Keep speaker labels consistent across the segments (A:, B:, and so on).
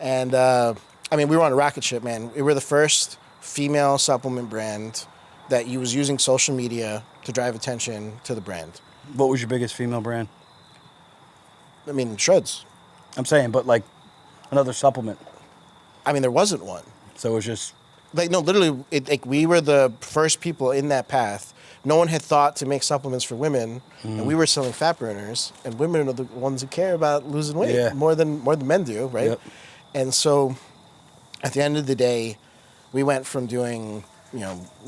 A: And I mean, we were on a rocket ship, man. We were the first female supplement brand that was using social media to drive attention to the brand.
B: What was your biggest female brand?
A: I mean, Shredz.
B: I'm saying, but like another supplement.
A: I mean, there wasn't one.
B: So it was just...
A: Like, no, literally, we were the first people in that path. No one had thought to make supplements for women, and we were selling fat burners, and women are the ones who care about losing weight more than men do, right?
B: Yep.
A: And so at the end of the day, we went from doing,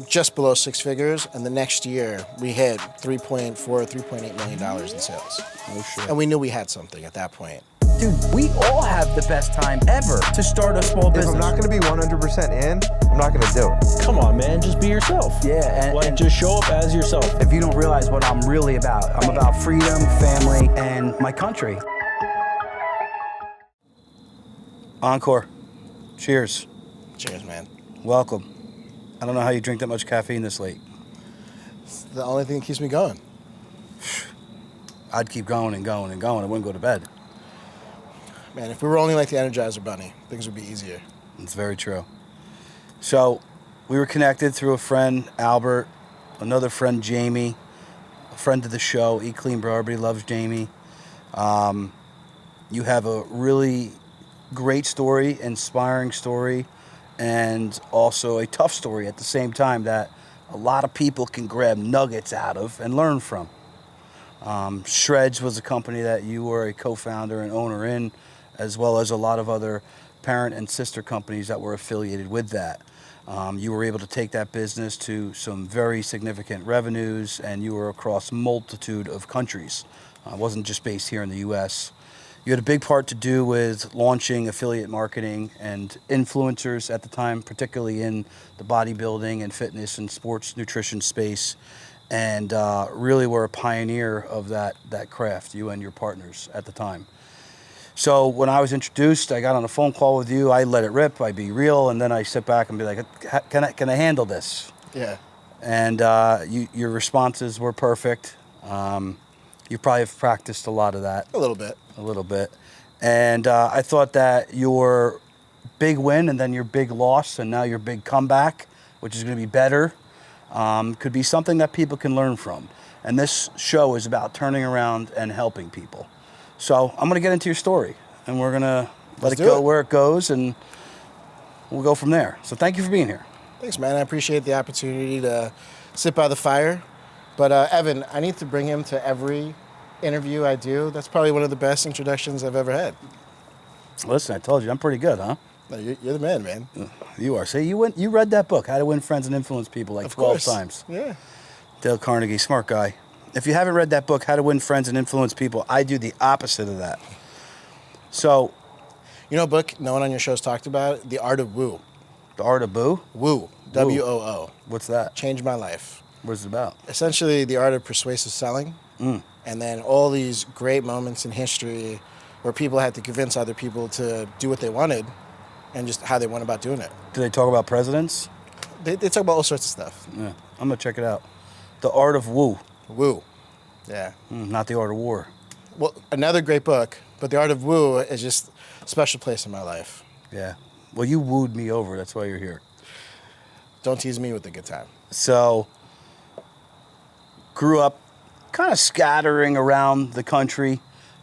A: just below six figures, and the next year we hit $3.8 million in sales.
B: Oh, shit.
A: And we knew we had something at that point.
C: Dude, we all have the best time ever to start a small business.
D: If I'm not going to be 100% in, I'm not going to do it.
E: Come on, man, just be yourself.
C: Yeah,
E: and just show up as yourself.
C: If you don't realize what I'm really about, I'm about freedom, family, and my country.
B: Ankur, cheers.
A: Cheers, man.
B: Welcome. I don't know how you drink that much caffeine this late.
A: It's the only thing that keeps me going.
B: I'd keep going and going and going. I wouldn't go to bed.
A: Man, if we were only like the Energizer Bunny, things would be easier.
B: It's very true. So we were connected through a friend, Albert, another friend, Jamie, a friend of the show, Eat Clean Bro. Everybody loves Jamie. You have a really great story, inspiring story, and also a tough story at the same time that a lot of people can grab nuggets out of and learn from. Shredz was a company that you were a co-founder and owner in, as well as a lot of other parent and sister companies that were affiliated with that. You were able to take that business to some very significant revenues, and you were across a multitude of countries. It wasn't just based here in the U.S. You had a big part to do with launching affiliate marketing and influencers at the time, particularly in the bodybuilding and fitness and sports nutrition space, and really were a pioneer of that craft, you and your partners at the time. So when I was introduced, I got on a phone call with you. I let it rip. I be real, and then I sit back and be like, "Can I handle this?"
A: Yeah.
B: And your responses were perfect. You probably have practiced a lot of that.
A: A little bit.
B: A little bit. And I thought that your big win and then your big loss and now your big comeback, which is going to be better, could be something that people can learn from. And this show is about turning around and helping people. So I'm going to get into your story, and we're going to let it go where it goes, and we'll go from there. So thank you for being here.
A: Thanks, man. I appreciate the opportunity to sit by the fire. But Evan, I need to bring him to every interview I do. That's probably one of the best introductions I've ever had.
B: Listen, I told you, I'm pretty good, huh?
A: No, you're the man, man.
B: You are. See, you read that book, How to Win Friends and Influence People, like 12 times.
A: Yeah.
B: Dale Carnegie, smart guy. If you haven't read that book, How to Win Friends and Influence People, I do the opposite of that. So,
A: you know a book no one on your show's talked about? The Art of Woo.
B: The Art of Boo?
A: Woo. W-O-O.
B: What's that?
A: Changed my life.
B: What is it about?
A: Essentially, the art of persuasive selling. And then all these great moments in history where people had to convince other people to do what they wanted and just how they went about doing it.
B: Do they talk about presidents?
A: They talk about all sorts of stuff.
B: Yeah, I'm going to check it out. The Art of Woo.
A: Woo. Yeah.
B: Not The Art of War.
A: Well, another great book, but The Art of Woo is just a special place in my life.
B: Yeah. Well, you wooed me over. That's why you're here.
A: Don't tease me with the good time.
B: So, grew up kind of scattering around the country.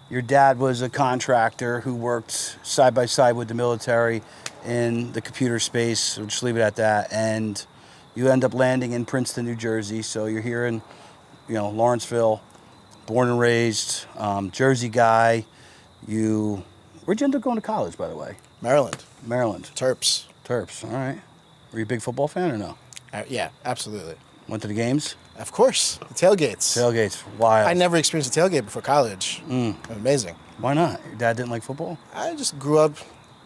B: Your dad was a contractor who worked side by side with the military in the computer space. We'll just leave it at that. And you end up landing in Princeton, New Jersey. So you're here in, Lawrenceville, born and raised, Jersey guy. Where'd you end up going to college, by the way?
A: Maryland.
B: Terps. All right. Were you a big football fan or no?
A: Yeah, absolutely.
B: Went to the games?
A: Of course. The tailgates.
B: Tailgates, wild.
A: I never experienced a tailgate before college. Amazing.
B: Why not? Your dad didn't like football?
A: I just grew up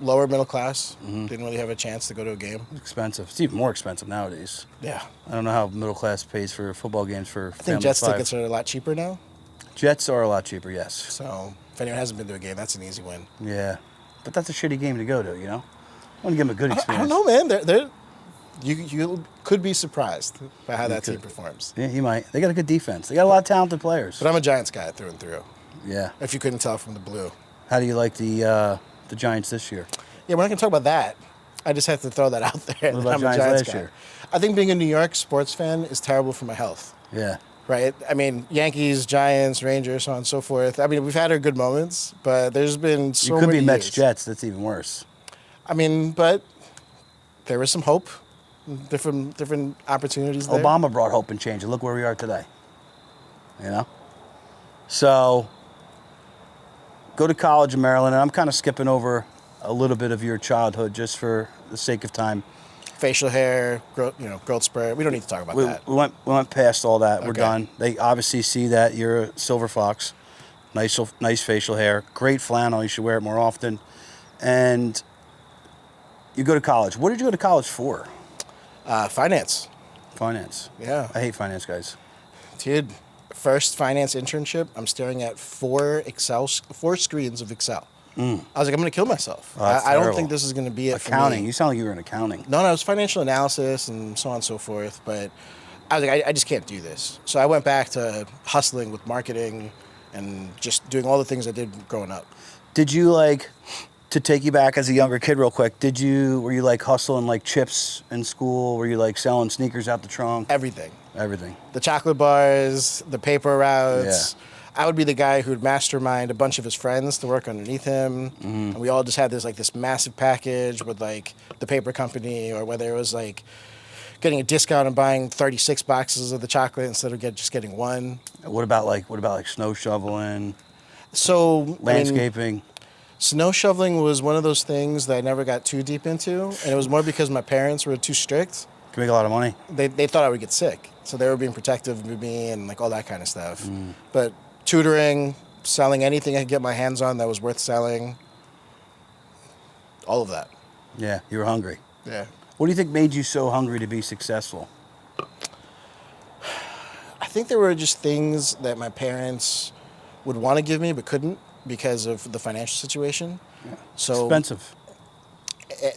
A: lower middle class. Didn't really have a chance to go to a game.
B: It's expensive. It's even more expensive nowadays.
A: Yeah.
B: I don't know how middle class pays for football games for
A: I think Jets tickets are a lot cheaper now.
B: Jets are a lot cheaper, yes.
A: So if anyone hasn't been to a game, that's an easy win.
B: Yeah. But that's a shitty game to go to, I want to give them a good experience.
A: I don't know, man. You could be surprised by how that team performs.
B: Yeah, you might. They got a good defense. They got a lot of talented players.
A: But I'm a Giants guy through and through.
B: Yeah.
A: If you couldn't tell from the blue.
B: How do you like the Giants this year?
A: Yeah, we're not going to talk about that. I just have to throw that out there.
B: What about
A: I'm a
B: Giants
A: Giants
B: last
A: guy.
B: year?
A: I think being a New York sports fan is terrible for my health.
B: Yeah.
A: Right? I mean, Yankees, Giants, Rangers, so on and so forth. I mean, we've had our good moments, but there's been so
B: You could
A: many
B: be Mets
A: years.
B: Jets. That's even worse.
A: I mean, but there was some hope, different opportunities there.
B: Obama brought hope and change. And look where we are today. You know? So, go to college in Maryland, and I'm kind of skipping over a little bit of your childhood just for the sake of time.
A: Facial hair, growth spurt. We don't need to talk about that.
B: We went past all that. We're
A: Okay.
B: done. They obviously see that you're a silver fox. Nice facial hair. Great flannel. You should wear it more often. And you go to college. What did you go to college for?
A: Finance.
B: Finance.
A: Yeah.
B: I hate finance guys.
A: Dude, first finance internship, I'm staring at four screens of Excel. I was like, I'm going to kill myself.
B: Oh, that's
A: I don't
B: terrible.
A: think this is going to be it
B: Accounting.
A: for me.
B: You sound like you were in accounting.
A: No, it was financial analysis and so on and so forth. But I was like, I just can't do this. So I went back to hustling with marketing and just doing all the things I did growing up.
B: Did you to take you back as a younger kid real quick, were you hustling chips in school? Were you selling sneakers out the trunk?
A: Everything.
B: Everything.
A: The chocolate bars, the paper routes. Yeah. I would be the guy who would mastermind a bunch of his friends to work underneath him. Mm-hmm. And we all just had this massive package with the paper company, or whether it was getting a discount and buying 36 boxes of the chocolate instead of just getting one.
B: What about snow shoveling?
A: So
B: landscaping.
A: Snow shoveling was one of those things that I never got too deep into, and it was more because my parents were too strict.
B: Can make a lot of money.
A: They thought I would get sick, so they were being protective of me and all that kind of stuff. But tutoring, selling anything I could get my hands on that was worth selling, all of that.
B: Yeah, you were hungry.
A: Yeah.
B: What do you think made you so hungry to be successful?
A: I think there were just things that my parents would want to give me but couldn't because of the financial situation.
B: Yeah.
A: So
B: expensive.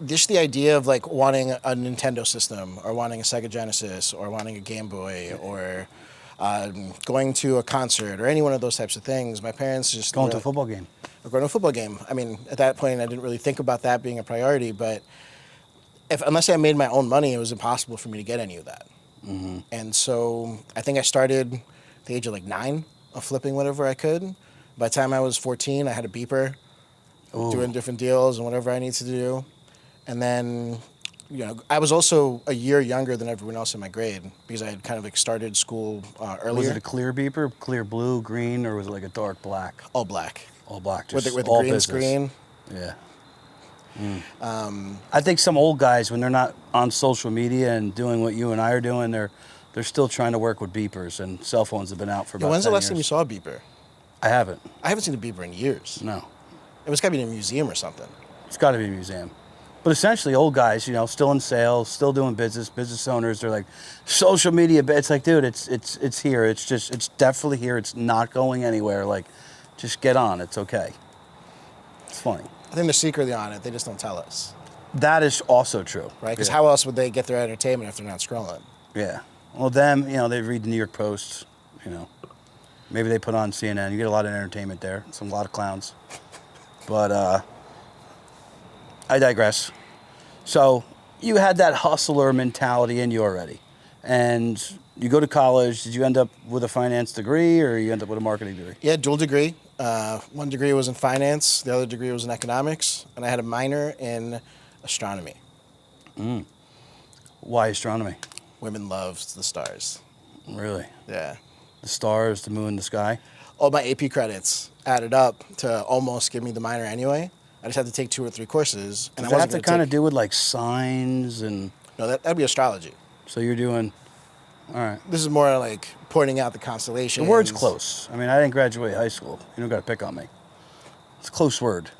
A: Just the idea of wanting a Nintendo system or wanting a Sega Genesis or wanting a Game Boy or going to a concert or any one of those types of things, my parents just...
B: Going to a football game.
A: Or going to a football game. I mean, at that point, I didn't really think about that being a priority, but unless I made my own money, it was impossible for me to get any of that. Mm-hmm. And so I think I started at the age of 9 of flipping whatever I could. By the time I was 14, I had a beeper, doing different deals and whatever I needed to do. And then, I was also a year younger than everyone else in my grade because I had kind of started school earlier.
B: Was it a clear beeper, clear blue, green, or was it a dark black?
A: All black.
B: All black,
A: just with the
B: all
A: green
B: business.
A: screen.
B: Yeah. I think some old guys, when they're not on social media and doing what you and I are doing, they're still trying to work with beepers, and cell phones have been out for about 10 years.
A: When's the last time you saw a beeper?
B: I haven't.
A: I haven't seen a beeper in years.
B: No.
A: It was got to be in a museum or something.
B: It's got to be a museum. But essentially, old guys, still in sales, still doing business owners, they're social media, it's dude, it's here. It's definitely here. It's not going anywhere. Just get on. It's okay. It's funny.
A: I think they're secretly on it. They just don't tell us.
B: That is also true.
A: Right? Because how else would they get their entertainment if they're not scrolling?
B: Yeah. Well, them, they read the New York Post, Maybe they put on CNN. You get a lot of entertainment there. A lot of clowns. But I digress. So you had that hustler mentality in you already. And you go to college. Did you end up with a finance degree or you end up with a marketing degree?
A: Yeah, dual degree. One degree was in finance. The other degree was in economics. And I had a minor in astronomy.
B: Why astronomy?
A: Women love the stars.
B: Really?
A: Yeah.
B: The stars, the moon, the sky?
A: All my AP credits added up to almost give me the minor anyway. I just had to take 2 or 3 courses. And
B: Does that have to kind of do with signs and...
A: No, that'd be astrology.
B: So you're doing... All right.
A: This is more pointing out the constellations.
B: The word's close. I mean, I didn't graduate high school. You don't got to pick on me. It's a close word.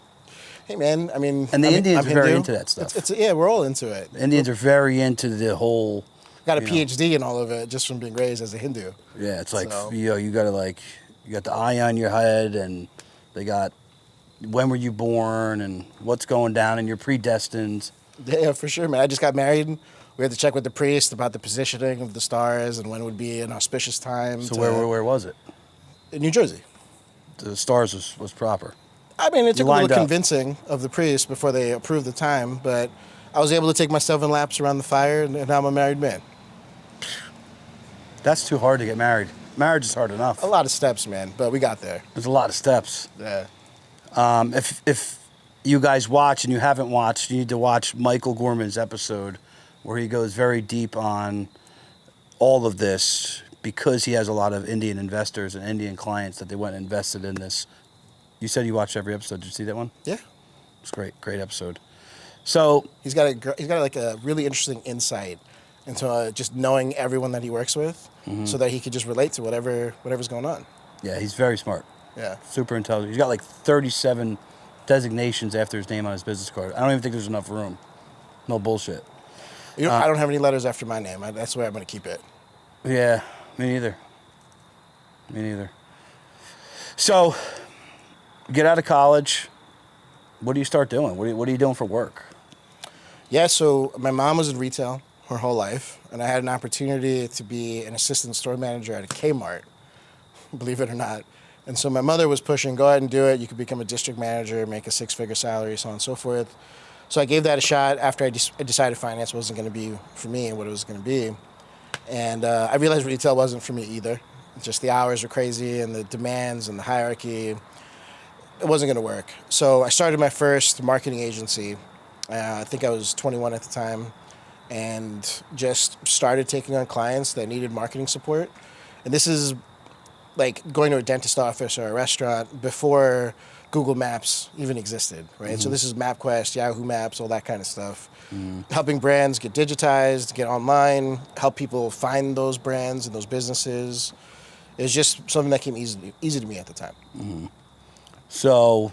A: Hey, man, I mean...
B: And the Indians are very
A: Hindu.
B: into that stuff.
A: Yeah, we're all into it.
B: The Indians are very into the whole...
A: Got a PhD in all of it just from being raised as a Hindu.
B: Yeah, it's you got to you got the eye on your head, and they got when were you born and what's going down, and you're predestined.
A: Yeah, for sure, man. I just got married. We had to check with the priest about the positioning of the stars and when would be an auspicious time.
B: So where was it?
A: In New Jersey.
B: The stars was proper.
A: I mean, it took a
B: lined
A: little
B: up.
A: convincing of the priest before they approved the time, but I was able to take my 7 laps around the fire, and now I'm a married man.
B: That's too hard to get married. Marriage is hard enough.
A: A lot of steps, man, but we got there.
B: There's a lot of steps.
A: Yeah.
B: If you guys watch and you haven't watched, you need to watch Michael Gorman's episode where he goes very deep on all of this because he has a lot of Indian investors and Indian clients that they went and invested in this. You said you watched every episode. Did you see that one?
A: Yeah.
B: It's great episode. So
A: he's got like a really interesting insight into just knowing everyone that he works with, so that he could just relate to whatever's going on.
B: Yeah, he's very smart.
A: Yeah.
B: Super intelligent. He's got like 37 designations after his name on his business card. I don't even think there's enough room. No bullshit.
A: I don't have any letters after my name. That's where I'm going to keep it.
B: Yeah, me neither. So, get out of college. What do you start doing? What are you doing for work?
A: Yeah, so my mom was in retail her whole life, and I had an opportunity to be an assistant store manager at a Kmart, believe it or not. And so my mother was pushing, go ahead and do it. You could become a district manager, make a 6-figure salary, so on and so forth. So I gave that a shot after I decided finance wasn't going to be for me and what it was going to be. And I realized retail wasn't for me either. Just the hours were crazy and the demands and the hierarchy. It wasn't going to work. So I started my first marketing agency. I think I was 21 at the time, and just started taking on clients that needed marketing support. And this is like going to a dentist office or a restaurant before Google Maps even existed, right? Mm-hmm. So this is MapQuest, Yahoo Maps, all that kind of stuff. Mm-hmm. Helping brands get digitized, get online, help people find those brands and those businesses. It was just something that came easy to me at the time.
B: Mm-hmm. So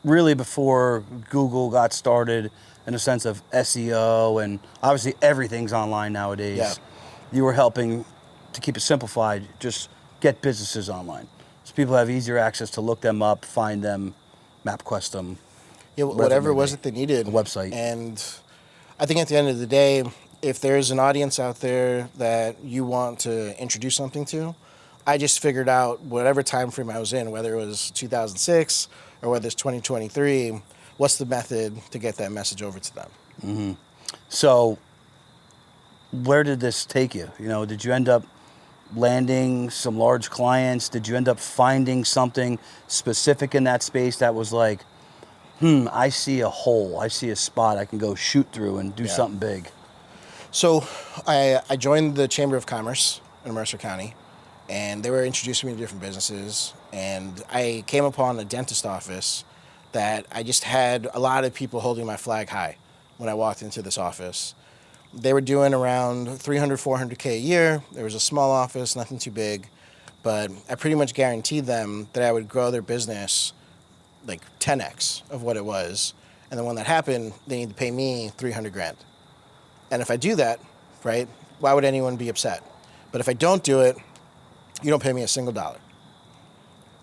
B: really before Google got started in a sense of SEO, and obviously everything's online nowadays,
A: yeah.
B: You were helping, to keep it simplified, just get businesses online. So people have easier access to look them up, find them, MapQuest them.
A: Yeah, whatever it was that they needed.
B: A website.
A: And I think at the end of the day, if there's an audience out there that you want to introduce something to, I just figured out whatever time frame I was in, whether it was 2006 or whether it's 2023, what's the method to get that message over to them?
B: Mm-hmm. So where did this take you? You know, did you end up landing some large clients? Did you end up finding something specific in that space that was like, I see a hole, I see a spot I can go shoot through and do something big?
A: So I joined the Chamber of Commerce in Mercer County, and they were introducing me to different businesses, and I came upon a dentist office that I just had a lot of people holding my flag high when I walked into this office. They were doing around 300, 400K a year. There was a small office, nothing too big, but I pretty much guaranteed them that I would grow their business like 10x of what it was. And then when that happened, they need to pay me 300 grand. And if I do that, right, why would anyone be upset? But if I don't do it, you don't pay me a single dollar.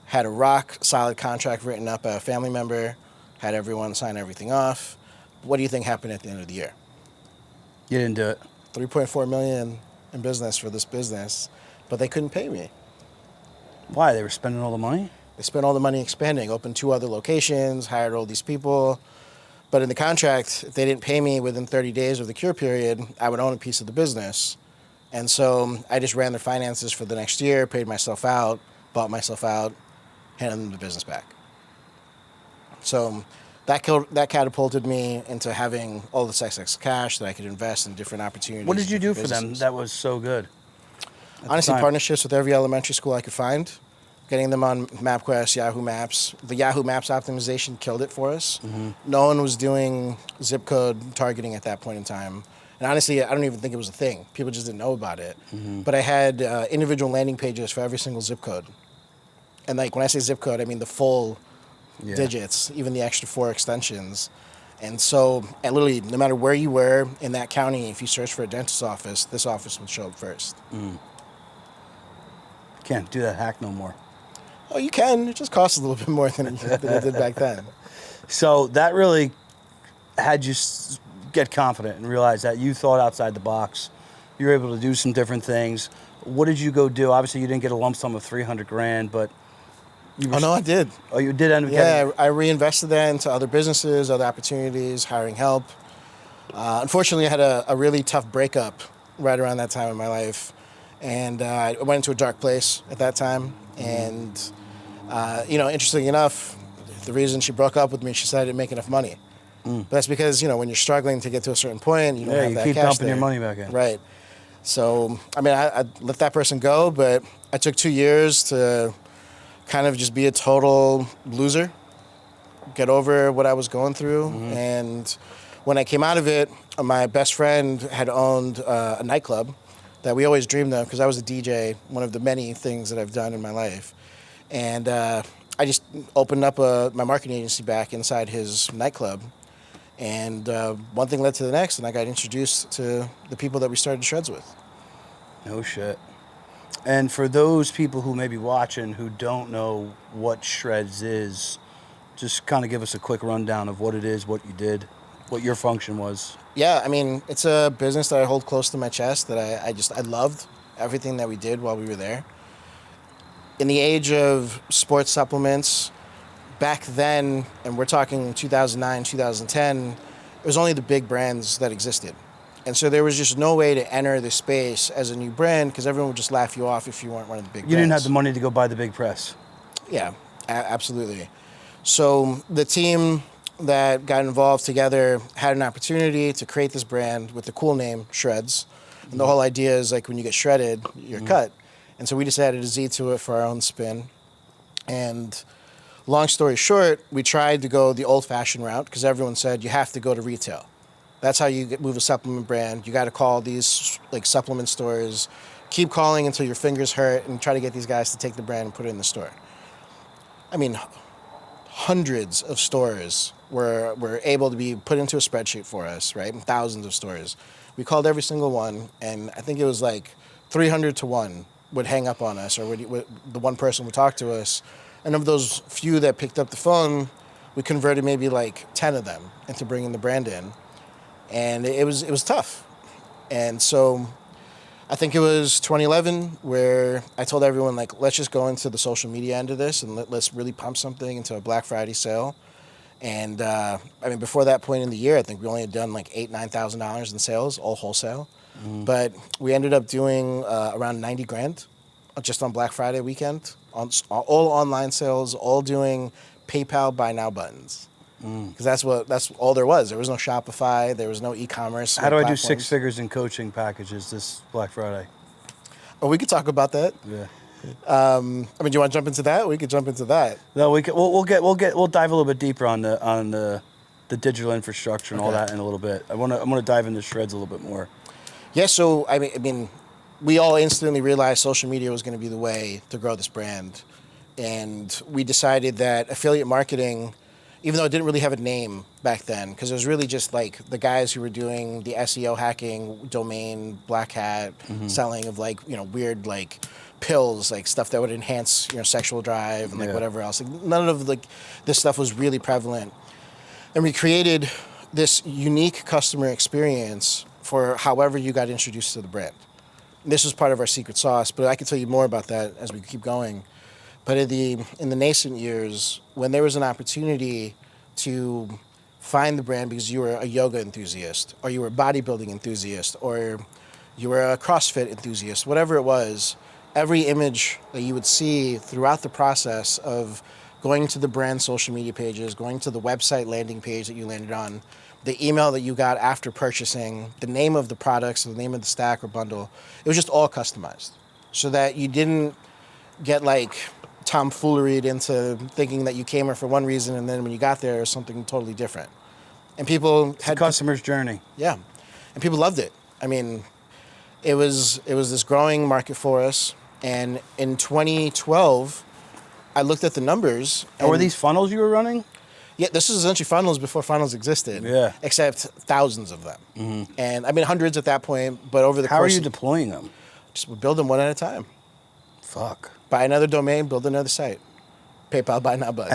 A: Had a rock solid contract written up by a family member, had everyone sign everything off. What do you think happened at the end of the year?
B: You didn't do it.
A: 3.4 million in business for this business, but they couldn't pay me.
B: Why? They were spending all the money?
A: They spent all the money expanding, opened 2 other locations, hired all these people. But in the contract, if they didn't pay me within 30 days of the cure period, I would own a piece of the business. And so I just ran their finances for the next year, paid myself out, bought myself out, handed them the business back. So that catapulted me into having all this excess cash that I could invest in different opportunities.
B: What did you do for them that was so good?
A: Honestly, partnerships with every elementary school I could find, getting them on MapQuest, Yahoo Maps. The Yahoo Maps optimization killed it for us. Mm-hmm. No one was doing zip code targeting at that point in time. And honestly, I don't even think it was a thing. People just didn't know about it. Mm-hmm. But I had individual landing pages for every single zip code. And like when I say zip code, I mean the full digits, even the extra 4 extensions. And so, literally, no matter where you were in that county, if you search for a dentist's office, this office would show up first.
B: Can't do that hack no more.
A: Oh, you can. It just costs a little bit more than it did back then.
B: So that really had you get confident and realize that you thought outside the box. You were able to do some different things. What did you go do? Obviously, you didn't get a lump sum of 300 grand, but
A: Oh, no, I did.
B: Oh, you did end up getting...
A: Yeah, I reinvested that into other businesses, other opportunities, hiring help. Unfortunately, I had a really tough breakup right around that time in my life. And I went into a dark place at that time. And, interestingly enough, the reason she broke up with me, she said I didn't make enough money. But that's because, when you're struggling to get to a certain point, you don't have that cash
B: keep dumping
A: there.
B: your money back in.
A: Right. So, I let that person go, but I took 2 years to kind of just be a total loser, get over what I was going through. And when I came out of it, my best friend had owned a nightclub that we always dreamed of because I was a DJ, one of the many things that I've done in my life. And I just opened up my marketing agency back inside his nightclub. And one thing led to the next, and I got introduced to the people that we started Shredz with.
B: No shit. And for those people who may be watching who don't know what Shredz is, just kind of give us a quick rundown of what it is, what you did, what your function was.
A: Yeah, it's a business that I hold close to my chest that I loved everything that we did while we were there. In the age of sports supplements, back then, and we're talking 2009, 2010, it was only the big brands that existed. And so there was just no way to enter the space as a new brand because everyone would just laugh you off if you weren't one of the big brands.
B: You didn't have the money to go buy the big press.
A: Yeah, absolutely. So the team that got involved together had an opportunity to create this brand with the cool name, Shredz. And the whole idea is like when you get shredded, you're cut. And so we just added a Z to it for our own spin. And long story short, we tried to go the old-fashioned route because everyone said you have to go to retail. That's how you move a supplement brand. You got to call these like supplement stores, keep calling until your fingers hurt, and try to get these guys to take the brand and put it in the store. Hundreds of stores were able to be put into a spreadsheet for us, right? Thousands of stores. We called every single one, and I think it was like 300 to 1 would hang up on us, or the one person would talk to us. And of those few that picked up the phone, we converted maybe like 10 of them into bringing the brand in. And it was tough. And so I think it was 2011 where I told everyone, like, let's just go into the social media end of this and let's really pump something into a Black Friday sale. And before that point in the year, I think we only had done like $8,000-9,000 in sales, all wholesale. But we ended up doing around 90 grand just on Black Friday weekend, on all online sales, all doing PayPal buy now buttons. Because that's all there was. There was no Shopify. There was no e-commerce.
B: How do I do 6 figures in coaching packages this Black Friday?
A: Oh, we could talk about that.
B: Yeah.
A: Do you want to jump into that? We could jump into that.
B: No, we'll dive a little bit deeper on the digital infrastructure and all that in a little bit. I want to dive into Shredz a little bit more.
A: Yeah. So we all instantly realized social media was going to be the way to grow this brand, and we decided that affiliate marketing, even though it didn't really have a name back then, because it was really just like the guys who were doing the SEO hacking, domain, black hat, selling of weird pills, like stuff that would enhance sexual drive and whatever else. None of this stuff was really prevalent. And we created this unique customer experience for however you got introduced to the brand. And this was part of our secret sauce, but I can tell you more about that as we keep going. But in the nascent years, when there was an opportunity to find the brand because you were a yoga enthusiast, or you were a bodybuilding enthusiast, or you were a CrossFit enthusiast, whatever it was, every image that you would see throughout the process of going to the brand social media pages, going to the website landing page that you landed on, the email that you got after purchasing, the name of the products, the name of the stack or bundle, it was just all customized so that you didn't get tomfooleried into thinking that you came here for one reason and then when you got there it was something totally different. And people
B: had the customer's journey.
A: Yeah. And people loved it. It was this growing market for us. And in 2012, I looked at the numbers.
B: And were these funnels you were running?
A: Yeah, this is essentially funnels before funnels existed.
B: Yeah.
A: Except thousands of them. And hundreds at that point, but over the course.
B: How are you deploying them?
A: Just build them one at a time.
B: Fuck.
A: Buy another domain, build another site. PayPal buy now buttons.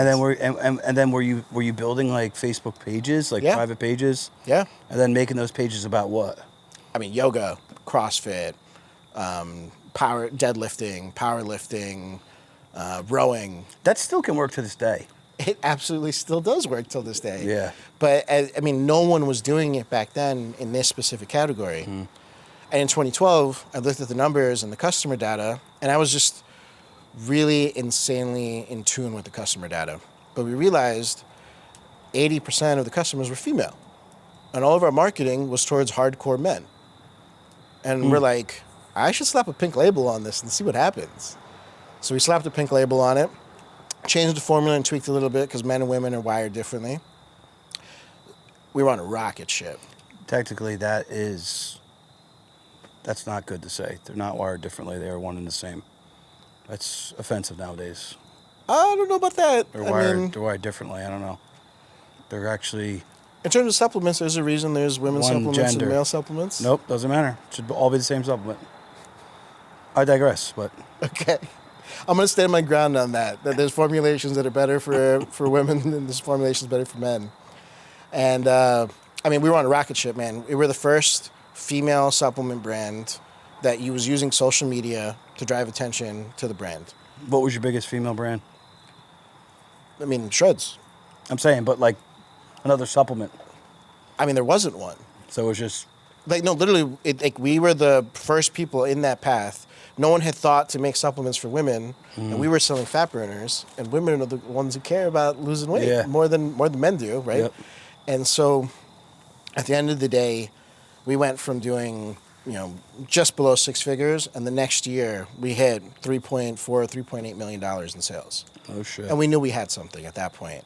B: And then were you building Facebook pages, private pages?
A: Yeah.
B: And then making those pages about what?
A: Yoga, CrossFit, powerlifting, rowing.
B: That still can work to this day.
A: It absolutely still does work till this day.
B: Yeah.
A: But I mean, no one was doing it back then in this specific category. And in 2012, I looked at the numbers and the customer data, and I was just really insanely in tune with the customer data. But we realized 80% of the customers were female. And all of our marketing was towards hardcore men. And we're like, I should slap a pink label on this and see what happens. So we slapped a pink label on it, changed the formula and tweaked a little bit because men and women are wired differently. We were on a rocket ship.
B: Technically, that's not good to say. They're not wired differently. They are one and the same. That's offensive nowadays.
A: I don't know about that.
B: They're wired differently. I don't know. They're actually...
A: In terms of supplements, there's a reason there's women's
B: One
A: supplements
B: gender.
A: and male supplements.
B: Nope, doesn't matter. It should all be the same supplement. I digress, but...
A: Okay. I'm going to stand my ground on that there's formulations that are better for women and there's formulations better for men. And, I mean, we were on a rocket ship, man. We were the first female supplement brand that was using social media to drive attention to the brand.
B: What was your biggest female brand?
A: I mean, Shredz.
B: I'm saying, but like another supplement.
A: I mean, there wasn't one.
B: So it was just...
A: Like, no, literally, we were the first people in that path. No one had thought to make supplements for women, and we were selling fat burners, and women are the ones who care about losing weight more than men do, right?
B: Yep.
A: And so at the end of the day, we went from doing, just below six figures, and the next year we hit $3.8 million in sales.
B: Oh, shit.
A: And we knew we had something at that point.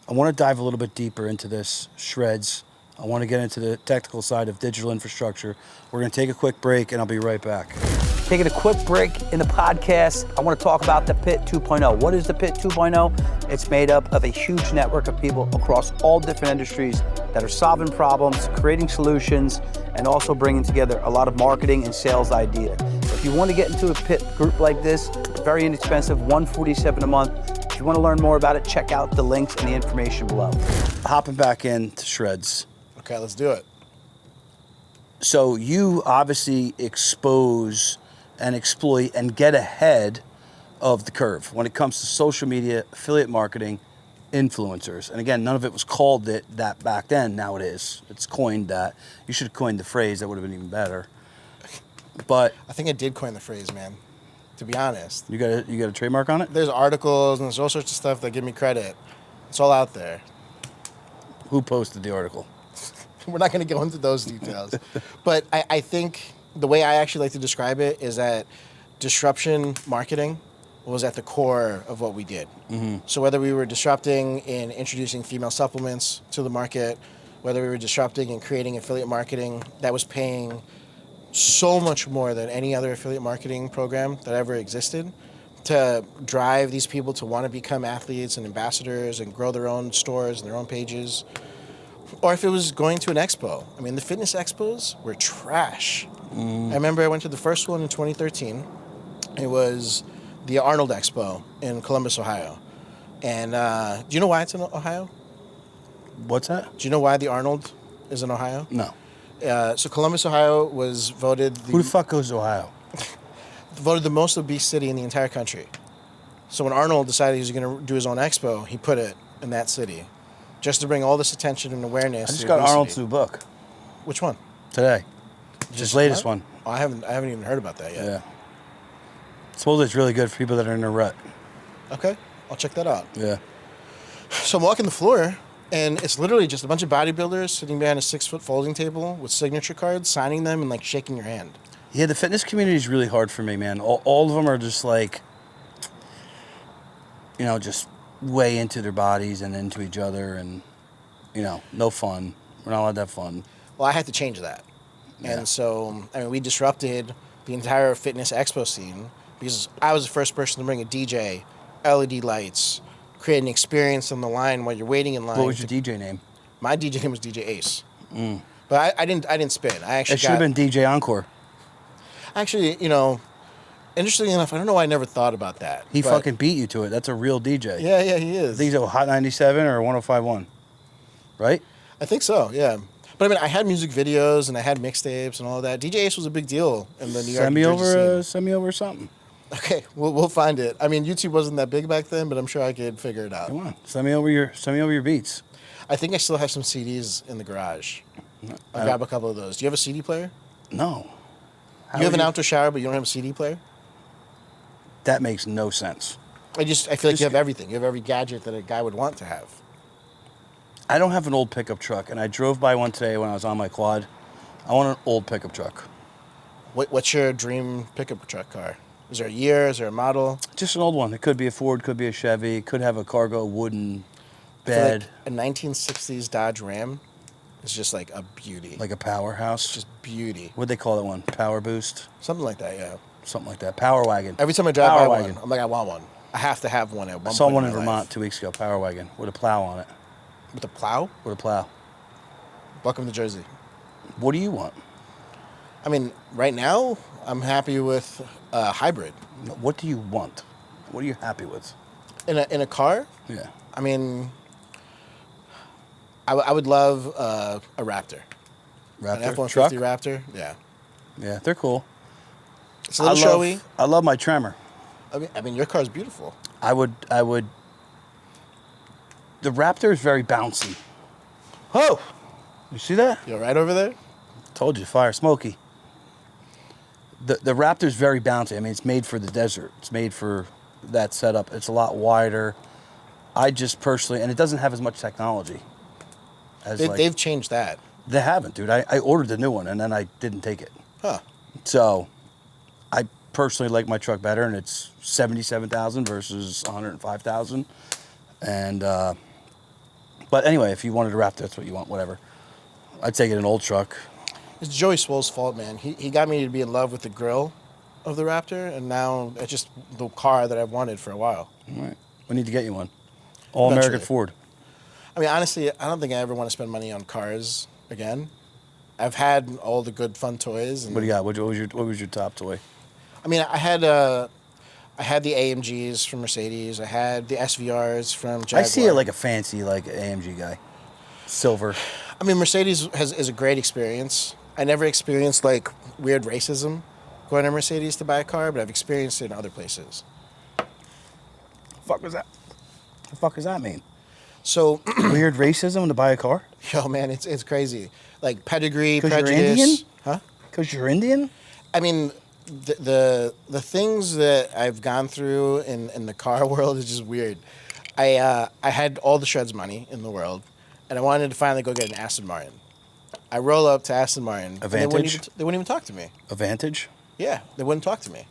B: I want to dive a little bit deeper into this, Shredz. I want to get into the technical side of digital infrastructure. We're going to take a quick break, and I'll be right back.
C: Taking a quick break in the podcast, I want to talk about the Pit 2.0. What is the Pit 2.0? It's made up of a huge network of people across all different industries that are solving problems, creating solutions, and also bringing together a lot of marketing and sales ideas. If you want to get into a Pit group like this, it's very inexpensive, $147 a month. If you want to learn more about it, check out the links and the information below.
B: Hopping back into Shredz.
A: Okay, let's do it.
B: So you obviously expose and exploit and get ahead of the curve when it comes to social media, affiliate marketing, influencers. And again, none of it was called that back then. Now it is. It's coined that. You should have coined the phrase. That would have been even better. But
A: I think I did coin the phrase, man, to be honest.
B: you got a trademark on it?
A: There's articles and there's all sorts of stuff that give me credit. It's all out there.
B: Who posted the article?
A: We're not going to go into those details. But I think the way I actually like to describe it is that disruption marketing was at the core of what we did. Mm-hmm. So whether we were disrupting in introducing female supplements to the market, whether we were disrupting in creating affiliate marketing that was paying so much more than any other affiliate marketing program that ever existed to drive these people to want to become athletes and ambassadors and grow their own stores and their own pages. Or if it was going to an expo. I mean, the fitness expos were trash. I remember I went to the first one in 2013. It was the Arnold Expo in Columbus, Ohio. And do you know why it's in Ohio?
B: What's that?
A: Do you know why the Arnold is in Ohio?
B: No.
A: So Columbus, Ohio was voted
B: Who the fuck goes to Ohio?
A: voted the most obese city in the entire country. So when Arnold decided he was going to do his own expo, he put it in that city, just to bring all this attention and awareness.
B: I just
A: to
B: got
A: obesity.
B: Arnold's new book
A: Which one?
B: today. His latest one.
A: Oh, I haven't even heard about that yet.
B: Yeah. Supposedly it's really good for people that are in a rut.
A: Okay, I'll check that out.
B: Yeah.
A: So I'm walking the floor, and it's literally just a bunch of bodybuilders sitting behind a 6-foot folding table with signature cards, signing them and like shaking your hand.
B: Yeah, the fitness community is really hard for me, man. All of them are just like, just way into their bodies and into each other and, no fun. We're not allowed to have fun.
A: Well, I had to change that.
B: Yeah.
A: And so, we disrupted the entire fitness expo scene because I was the first person to bring a DJ, LED lights, create an experience on the line while you're waiting in line.
B: What was your DJ name?
A: My DJ name was DJ Ace. But I didn't spin. I actually
B: It should have been DJ Encore.
A: Actually, interestingly enough, I don't know why I never thought about that.
B: He
A: but-
B: fucking beat you to it. That's a real DJ.
A: Yeah, he is.
B: I think he's a Hot 97 or 105.1. Right?
A: I think so, yeah. But I had music videos and I had mixtapes and all of that. DJ Ace was a big deal in the New York.
B: Send me
A: New Jersey
B: over
A: scene.
B: something.
A: Okay, we'll find it. I mean, YouTube wasn't that big back then, but I'm sure I could figure it out.
B: Come on, send me over your beats.
A: I think I still have some CDs in the garage. I'll grab a couple of those. Do you have a CD player?
B: No.
A: You have an outdoor shower, but you don't have a CD player?
B: That makes no sense.
A: I feel like you have everything. You have every gadget that a guy would want to have.
B: I don't have an old pickup truck, and I drove by one today when I was on my quad. I want an old pickup truck.
A: What's your dream pickup truck car? Is there a year? Is there a model?
B: Just an old one. It could be a Ford, could be a Chevy, could have a cargo wooden bed.
A: Like a 1960s Dodge Ram is just like a beauty.
B: Like a powerhouse.
A: Just beauty.
B: What'd they call that one? Power Boost?
A: Something like that, yeah.
B: Something like that. Power wagon.
A: Every time I drive
B: Power
A: by
B: wagon.
A: one, I'm like, I want one. I have to have one at one
B: I saw
A: point
B: one
A: in
B: in
A: my
B: Vermont
A: life.
B: 2 weeks ago. Power wagon with a plow on it.
A: With a plow?
B: With a plow.
A: Welcome to Jersey.
B: What do you want?
A: I mean, right now, I'm happy with a hybrid.
B: What do you want? What are you happy with?
A: In a car?
B: Yeah.
A: I mean, I would love a Raptor.
B: Raptor?
A: An F-150
B: truck?
A: Raptor, yeah.
B: Yeah, they're cool.
A: It's a little showy.
B: I love my Tremor.
A: I mean, your car's beautiful.
B: I would. The Raptor is very bouncy. Oh, you see that?
A: You're right over there?
B: Told you, fire, smoky. The Raptor's very bouncy. I mean, it's made for the desert. It's made for that setup. It's a lot wider. I just personally, and it doesn't have as much technology. As
A: They've changed that.
B: They haven't, dude. I ordered the new one, and then I didn't take it.
A: Huh.
B: So, I personally like my truck better, and it's $77,000 versus $105,000. And, but anyway, if you wanted a Raptor, that's what you want, whatever. I'd take it an old truck.
A: It's Joey Swole's fault, man. He got me to be in love with the grill of the Raptor, and now it's just the car that I've wanted for a while.
B: All right. We need to get you one. All-American
A: Eventually.
B: Ford.
A: I mean, honestly, I don't think I ever want to spend money on cars again. I've had all the good, fun toys. And
B: What do you got? What was your top toy?
A: I mean, I had the AMGs from Mercedes. I had the SVRs from Jaguar.
B: I see it like a fancy AMG guy. Silver.
A: I mean, Mercedes is a great experience. I never experienced like weird racism going to Mercedes to buy a car, but I've experienced it in other places.
B: Fuck was that? The fuck does that mean?
A: So
B: Weird racism to buy a car?
A: yo, man, it's crazy. Like pedigree,
B: 'Cause you're
A: prejudice.
B: Indian?
A: Huh?
B: Because you're Indian?
A: I mean, the things that I've gone through in the car world is just weird. I had all the Shredz money in the world, and I wanted to finally go get an Aston Martin. I roll up to Aston Martin.
B: A
A: and they wouldn't
B: Vantage?
A: they wouldn't even talk to me.
B: A Vantage?
A: Yeah, they wouldn't talk to me.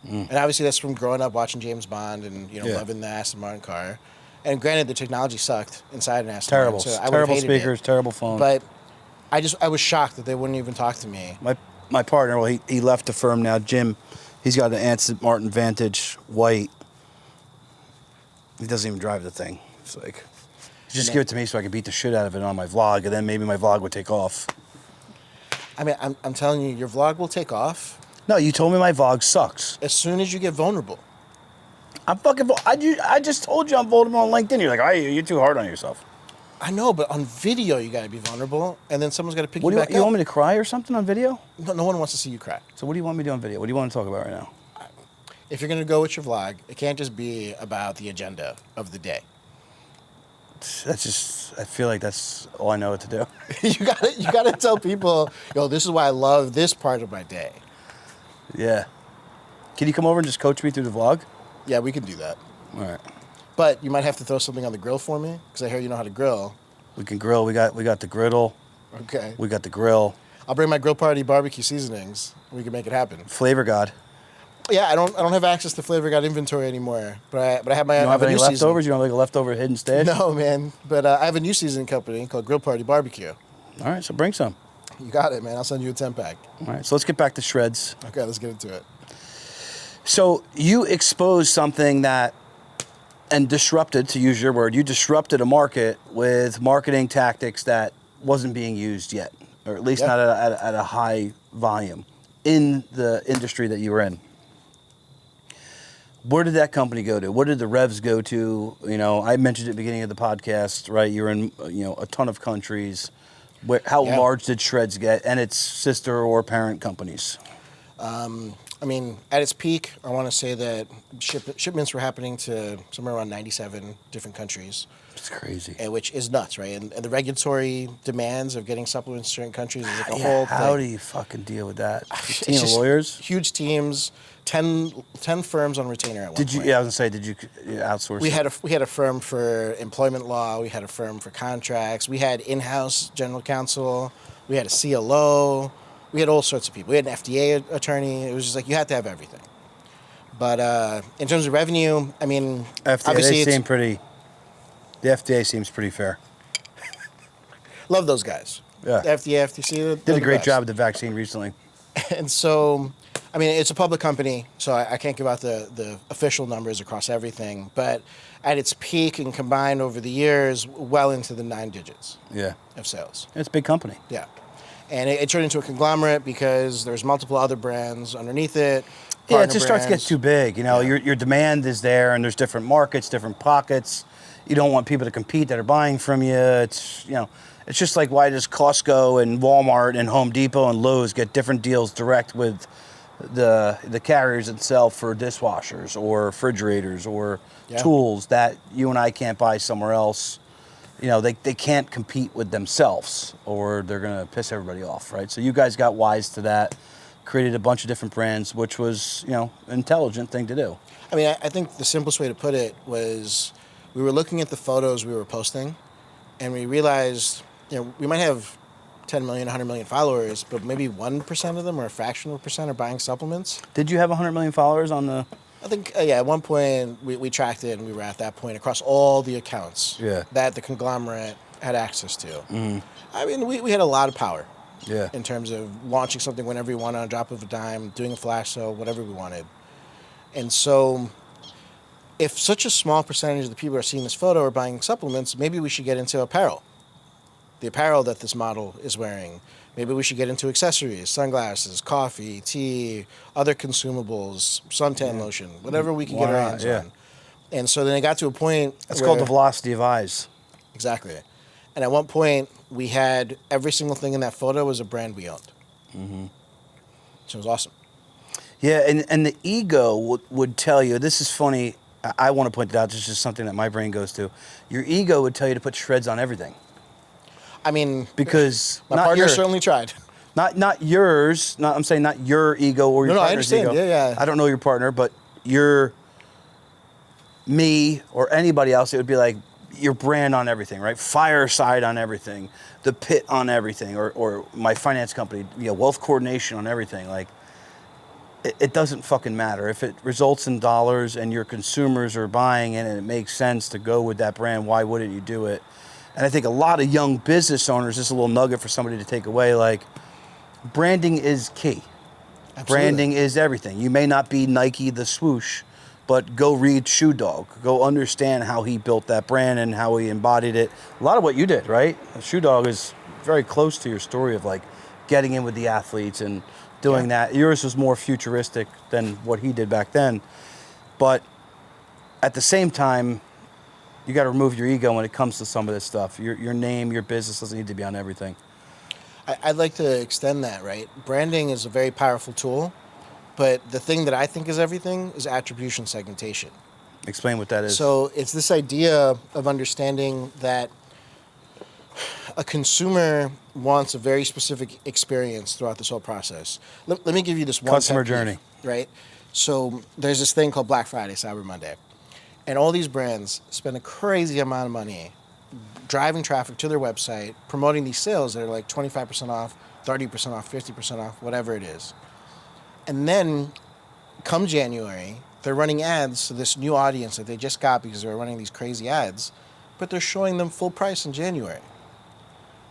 A: And obviously that's from growing up watching James Bond and
B: Yeah.
A: loving the Aston Martin car. And granted, the technology sucked inside an Aston
B: Terrible.
A: Martin. So I would've
B: Terrible
A: hated
B: speakers,
A: it.
B: terrible phone.
A: But I was shocked that they wouldn't even talk to me.
B: My partner, well, he left the firm now, Jim. He's got an Aston Martin Vantage white. He doesn't even drive the thing. It's like, just give it to me so I can beat the shit out of it on my vlog, and then maybe my vlog would take off.
A: I mean, I'm telling you, your vlog will take off
B: No, you told me my vlog sucks.
A: as soon as you get vulnerable.
B: I'm fucking. I just told you I'm vulnerable on LinkedIn. You're like, you're too hard on yourself.
A: I know, but on video you gotta be vulnerable, and then someone's gotta pick
B: What
A: you
B: do
A: back
B: you
A: up.
B: want me to cry or something on video?
A: No one wants to see you cry.
B: So what do you want me to do on video? What do you want to talk about right now?
A: If you're gonna go with your vlog, it can't just be about the agenda of the day.
B: That's just. I feel like that's all I know what to do.
A: you gotta tell people, yo, this is why I love this part of my day.
B: Yeah. Can you come over and just coach me through the vlog?
A: Yeah, we can do that.
B: All right.
A: But you might have to throw something on the grill for me, because I hear you know how to grill.
B: We can grill. We got the griddle.
A: Okay.
B: We got the grill.
A: I'll bring my grill party barbecue seasonings. We can make it happen.
B: Flavor God.
A: Yeah, I don't have access to Flavor God inventory anymore, but I have my
B: You don't have any
A: new
B: leftovers?
A: seasoning.
B: You don't have like a leftover hidden stash?
A: No, man. But I have a new seasoning company called Grill Party Barbecue.
B: All right, so bring some.
A: You got it, man. I'll send you a 10-pack.
B: All right, so let's get back to Shredz.
A: Okay, let's get into it.
B: So you exposed something that, and disrupted, to use your word, you disrupted a market with marketing tactics that wasn't being used yet, or at least
A: Yeah.
B: not at a high volume in the industry that you were in. Where did that company go to? What did the revs go to? You know, I mentioned at the beginning of the podcast, right? You're in, a ton of countries. How
A: Yeah.
B: large did Shredz get, and its sister or parent companies?
A: I mean, at its peak, I want to say that shipments were happening to somewhere around 97 different countries.
B: It's crazy.
A: Which is nuts, right? And the regulatory demands of getting supplements to certain countries is like a whole thing.
B: How do you fucking deal with that? Team of lawyers?
A: Huge teams, 10 firms on retainer at one point.
B: Yeah, I was gonna say, did you outsource?
A: We had a firm for employment law. We had a firm for contracts. We had in-house general counsel. We had a CLO. We had all sorts of people. We had an FDA attorney. It was just like you had to have everything. But in terms of revenue, I mean,
B: FDA,
A: obviously
B: they seem pretty. The FDA seems pretty fair.
A: Love those guys.
B: Yeah.
A: The FDA, FTC
B: did a great job with the vaccine recently.
A: And so, I mean, it's a public company, so I can't give out the official numbers across everything. But at its peak and combined over the years, well into the 9 digits of sales.
B: It's a big company.
A: Yeah. And it turned into a conglomerate because there's multiple other brands underneath it.
B: Yeah, it just starts to get too big. You know, your demand is there, and there's different markets, different pockets. You don't want people to compete that are buying from you. It's, you know, it's just like why does Costco and Walmart and Home Depot and Lowe's get different deals direct with the carriers itself for dishwashers or refrigerators or tools that you and I can't buy somewhere else. You know, they can't compete with themselves or they're going to piss everybody off, right? So you guys got wise to that, created a bunch of different brands, which was, you know, an intelligent thing to do.
A: I mean, I think the simplest way to put it was we were looking at the photos we were posting and we realized, you know, we might have 10 million, 100 million followers, but maybe 1% of them or a fraction of a percent are buying supplements.
B: Did you have 100 million followers on the...
A: I think, at one point we tracked it and we were at that point across all the accounts that the conglomerate had access to. Mm-hmm. I mean, we had a lot of power in terms of launching something whenever we wanted on a drop of a dime, doing a flash sale, whatever we wanted. And so if such a small percentage of the people are seeing this photo or buying supplements, maybe we should get into apparel. The apparel that this model is wearing. Maybe we should get into accessories, sunglasses, coffee, tea, other consumables, suntan lotion, whatever we can get our hands on. And so then it got to a point
B: That's called the velocity of eyes.
A: Exactly. And at one point, we had every single thing in that photo was a brand we owned. Mm-hmm. So it was awesome.
B: Yeah, and the ego would tell you, this is funny, I want to point it out, this is just something that my brain goes to. Your ego would tell you to put Shredz on everything.
A: I mean,
B: because
A: my partner certainly tried.
B: Not yours. I'm saying not your ego or your partner's ego.
A: Yeah.
B: I don't know your partner, but me or anybody else, it would be like your brand on everything, right? Fireside on everything, the Pit on everything, or my finance company, wealth coordination on everything. Like, it doesn't fucking matter if it results in dollars and your consumers are buying it and it makes sense to go with that brand. Why wouldn't you do it? And I think a lot of young business owners, this is a little nugget for somebody to take away, like, branding is key. Absolutely. Branding is everything. You may not be Nike the swoosh, but go read Shoe Dog. Go understand how he built that brand and how he embodied it. A lot of what you did, right? Shoe Dog is very close to your story of, like, getting in with the athletes and doing that. Yours was more futuristic than what he did back then. But at the same time, you got to remove your ego when it comes to some of this stuff. Your name, your business doesn't need to be on everything.
A: I'd like to extend that, right? Branding is a very powerful tool, but the thing that I think is everything is attribution segmentation.
B: Explain what that is.
A: So it's this idea of understanding that a consumer wants a very specific experience throughout this whole process. Let me give you this one
B: customer journey,
A: right? So there's this thing called Black Friday, Cyber Monday. And all these brands spend a crazy amount of money driving traffic to their website, promoting these sales that are like 25% off, 30% off, 50% off, whatever it is. And then come January, they're running ads to this new audience that they just got because they're running these crazy ads, but they're showing them full price in January.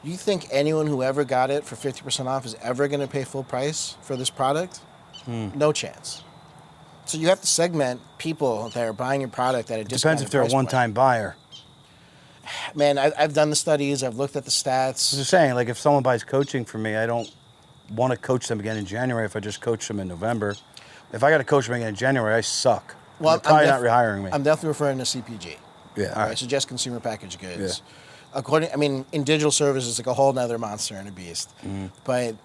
A: You think anyone who ever got it for 50% off is ever going to pay full price for this product? No chance. So you have to segment people that are buying your product at a discounted
B: Depends if they're a one-time buyer.
A: Man, I've done the studies. I've looked at the stats.
B: I'm just saying, like, if someone buys coaching from me, I don't want to coach them again in January if I just coach them in November. If I got to coach them again in January, I suck. Well, they're probably not rehiring me.
A: I'm definitely referring to CPG.
B: Yeah.
A: All right. So just consumer packaged goods.
B: Yeah.
A: In digital services, it's like a whole nother monster and a beast. Mm-hmm. But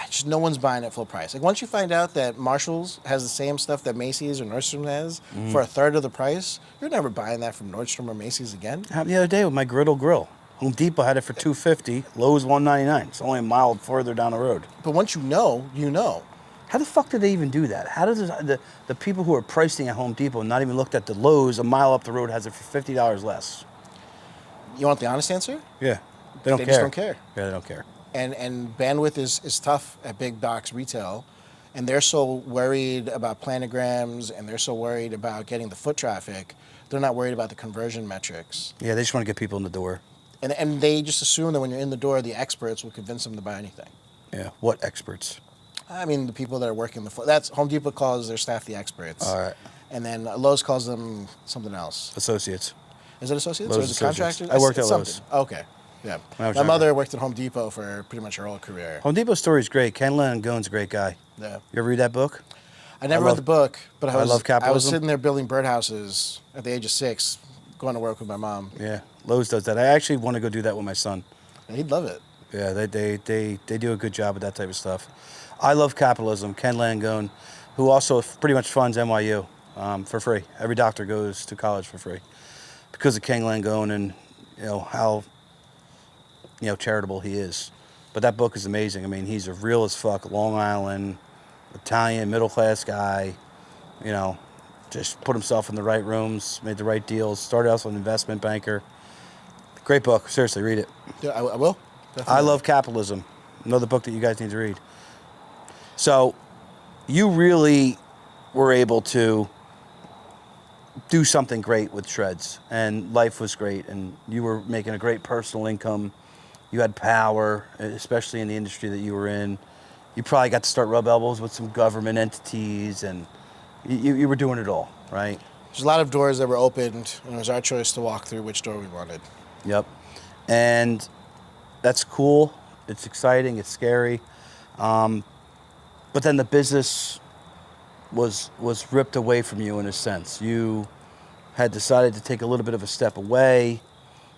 A: just no one's buying it full price. Like once you find out that Marshall's has the same stuff that Macy's or Nordstrom has for a third of the price, you're never buying that from Nordstrom or Macy's again.
B: Happened the other day with my griddle grill. Home Depot had it for $250. Lowe's $199. It's only a mile further down the road.
A: But once you know, you know.
B: How the fuck did they even do that? How does the people who are pricing at Home Depot not even looked at the Lowe's a mile up the road has it for $50 less?
A: You want the honest answer?
B: Yeah, they don't care.
A: They just don't care.
B: Yeah, they don't care.
A: And bandwidth is tough at big box retail, and they're so worried about planograms and they're so worried about getting the foot traffic, they're not worried about the conversion metrics.
B: Yeah, they just want to get people in the door.
A: And they just assume that when you're in the door, the experts will convince them to buy anything.
B: Yeah, what experts?
A: I mean, the people that are working the floor. That's Home Depot calls their staff the experts.
B: All right.
A: And then Lowe's calls them something else.
B: Associates.
A: Is it associates
B: Lowe's
A: or is it contractors?
B: I worked at
A: something.
B: Lowe's.
A: Okay. Yeah.
B: My
A: mother worked at Home Depot for pretty much her whole career.
B: Home Depot's story is great. Ken Langone's a great guy.
A: Yeah.
B: You ever read that book?
A: I never read the book, but
B: I love capitalism.
A: I was sitting there building birdhouses at the age of 6, going to work with my mom.
B: Yeah, Lowe's does that. I actually want to go do that with my son.
A: And he'd love it.
B: Yeah, they do a good job with that type of stuff. I love capitalism. Ken Langone, who also pretty much funds NYU for free. Every doctor goes to college for free because of Ken Langone and how charitable he is. But that book is amazing. I mean, he's a real as fuck Long Island Italian middle class guy. Just put himself in the right rooms, made the right deals. Started out as an investment banker. Great book. Seriously, read it.
A: Yeah, I will. Definitely.
B: I Love Capitalism. Another book that you guys need to read. So, you really were able to do something great with Shredz, and life was great, and you were making a great personal income. You had power, especially in the industry that you were in. You probably got to start rub elbows with some government entities, and you were doing it all, right?
A: There's a lot of doors that were opened, and it was our choice to walk through which door we wanted.
B: Yep. And that's cool. It's exciting. It's scary. But then the business was ripped away from you in a sense. You had decided to take a little bit of a step away.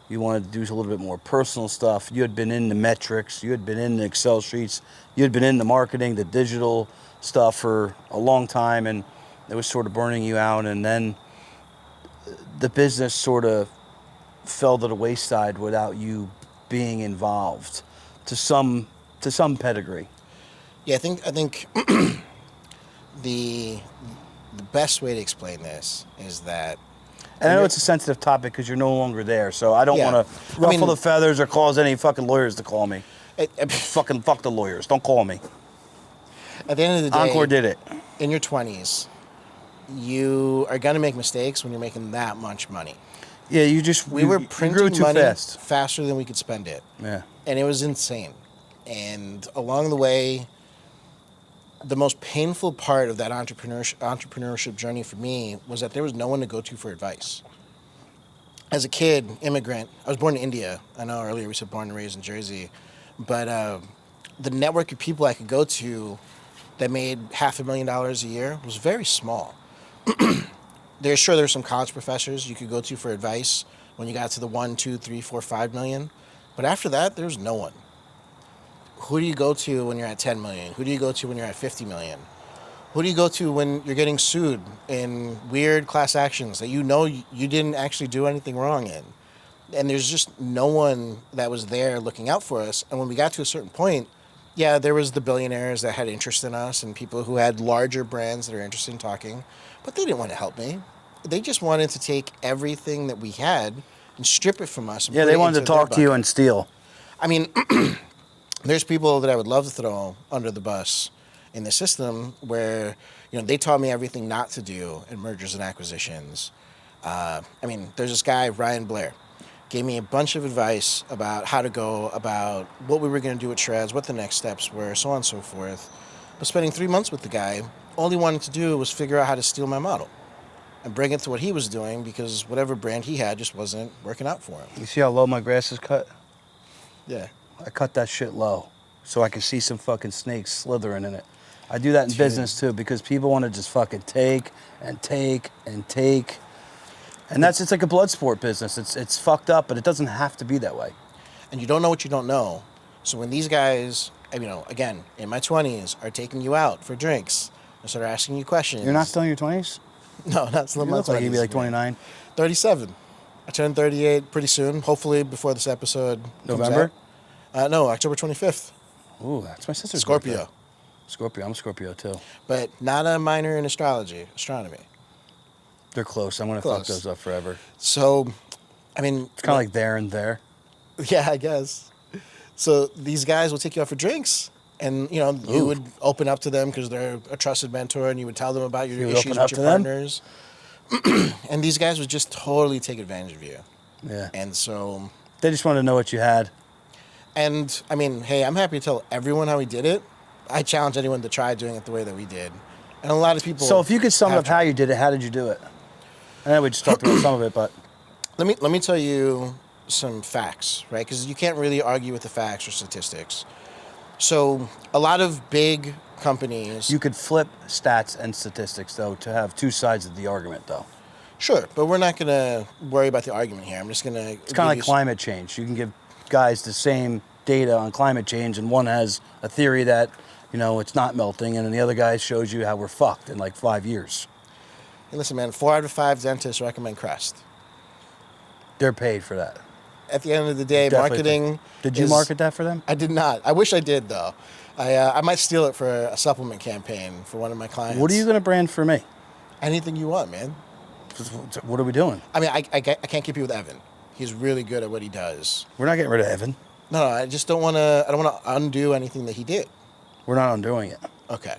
B: You wanted to do a little bit more personal stuff. You had been in the metrics. You had been in the Excel sheets. You had been in the marketing, the digital stuff for a long time, and it was sort of burning you out. And then the business sort of fell to the wayside without you being involved to some pedigree.
A: Yeah, I think the best way to explain this is that.
B: And I know it's a sensitive topic because you're no longer there, so I don't want to ruffle the feathers or cause any fucking lawyers to call me. Fucking fuck the lawyers. Don't call me.
A: At the end of the day,
B: Ankur did it.
A: In your 20s, you are going to make mistakes when you're making that much money.
B: Yeah,
A: we were printing
B: too
A: money
B: fast.
A: faster than we could spend it.
B: Yeah.
A: And it was insane. And along the way, the most painful part of that entrepreneurship journey for me was that there was no one to go to for advice. As a kid, immigrant, I was born in India. I know earlier we said born and raised in Jersey. But the network of people I could go to that made $500,000 a year was very small. There were some college professors you could go to for advice when you got to the 1, 2, 3, 4, 5 million. But after that, there's no one. Who do you go to when you're at 10 million? Who do you go to when you're at 50 million? Who do you go to when you're getting sued in weird class actions that you didn't actually do anything wrong in? And there's just no one that was there looking out for us. And when we got to a certain point, yeah, there was the billionaires that had interest in us and people who had larger brands that are interested in talking, but they didn't want to help me. They just wanted to take everything that we had and strip it from us.
B: Yeah, they wanted to talk to you and steal.
A: I mean, there's people that I would love to throw under the bus in the system where, they taught me everything not to do in mergers and acquisitions. There's this guy, Ryan Blair, gave me a bunch of advice about how to go about what we were going to do with Shredz, what the next steps were, so on and so forth. But spending 3 months with the guy, all he wanted to do was figure out how to steal my model and bring it to what he was doing because whatever brand he had just wasn't working out for him.
B: You see how low my grass is cut?
A: Yeah.
B: I cut that shit low so I can see some fucking snakes slithering in it. I do that in business too because people want to just fucking take and take and take. And it's like a blood sport business. It's fucked up, but it doesn't have to be that way.
A: And you don't know what you don't know. So when these guys again, in my 20s, are taking you out for drinks and start asking you questions.
B: You're not still in your 20s?
A: No, not still in
B: You
A: my
B: look
A: 20s.
B: like you'd be like 29.
A: 37. I turn 38 pretty soon, hopefully before this episode
B: November?
A: comes out. No, October 25th.
B: Ooh, that's my sister's
A: Scorpio.
B: birthday. Scorpio. I'm a Scorpio, too.
A: But not a minor in astronomy.
B: They're close. I'm going to fuck those up forever.
A: So,
B: It's kind of like there and there.
A: Yeah, I guess. So these guys will take you out for drinks, and you would open up to them because they're a trusted mentor, and you would tell them about your issues with your partners. And these guys would just totally take advantage of you.
B: Yeah.
A: And so
B: They just wanted to know what you had.
A: And hey, I'm happy to tell everyone how we did it. I challenge anyone to try doing it the way that we did. And a lot of people.
B: So if you could sum up how you did it, how did you do it? I know we just talked about some of it, but
A: let me tell you some facts, right? Because you can't really argue with the facts or statistics. So a lot of big companies.
B: you could flip stats and statistics, though, to have two sides of the argument, though.
A: Sure, but we're not going to worry about the argument here. I'm just going to.
B: It's kind of like climate change. You can give guys the same data on climate change, and one has a theory that, it's not melting, and then the other guy shows you how we're fucked in like 5 years.
A: Hey, listen, man, 4 out of 5 dentists recommend Crest.
B: They're paid for that.
A: At the end of the day,
B: Definitely.
A: marketing.
B: Did you market that for them?
A: I did not. I wish I did, though. I might steal it for a supplement campaign for one of my clients.
B: What are you going to brand for me?
A: Anything you want, man.
B: What are we doing?
A: I can't keep you with Evan. He's really good at what he does.
B: We're not getting rid of Evan.
A: No, I just don't want to. I don't want to undo anything that he did.
B: We're not undoing it.
A: Okay.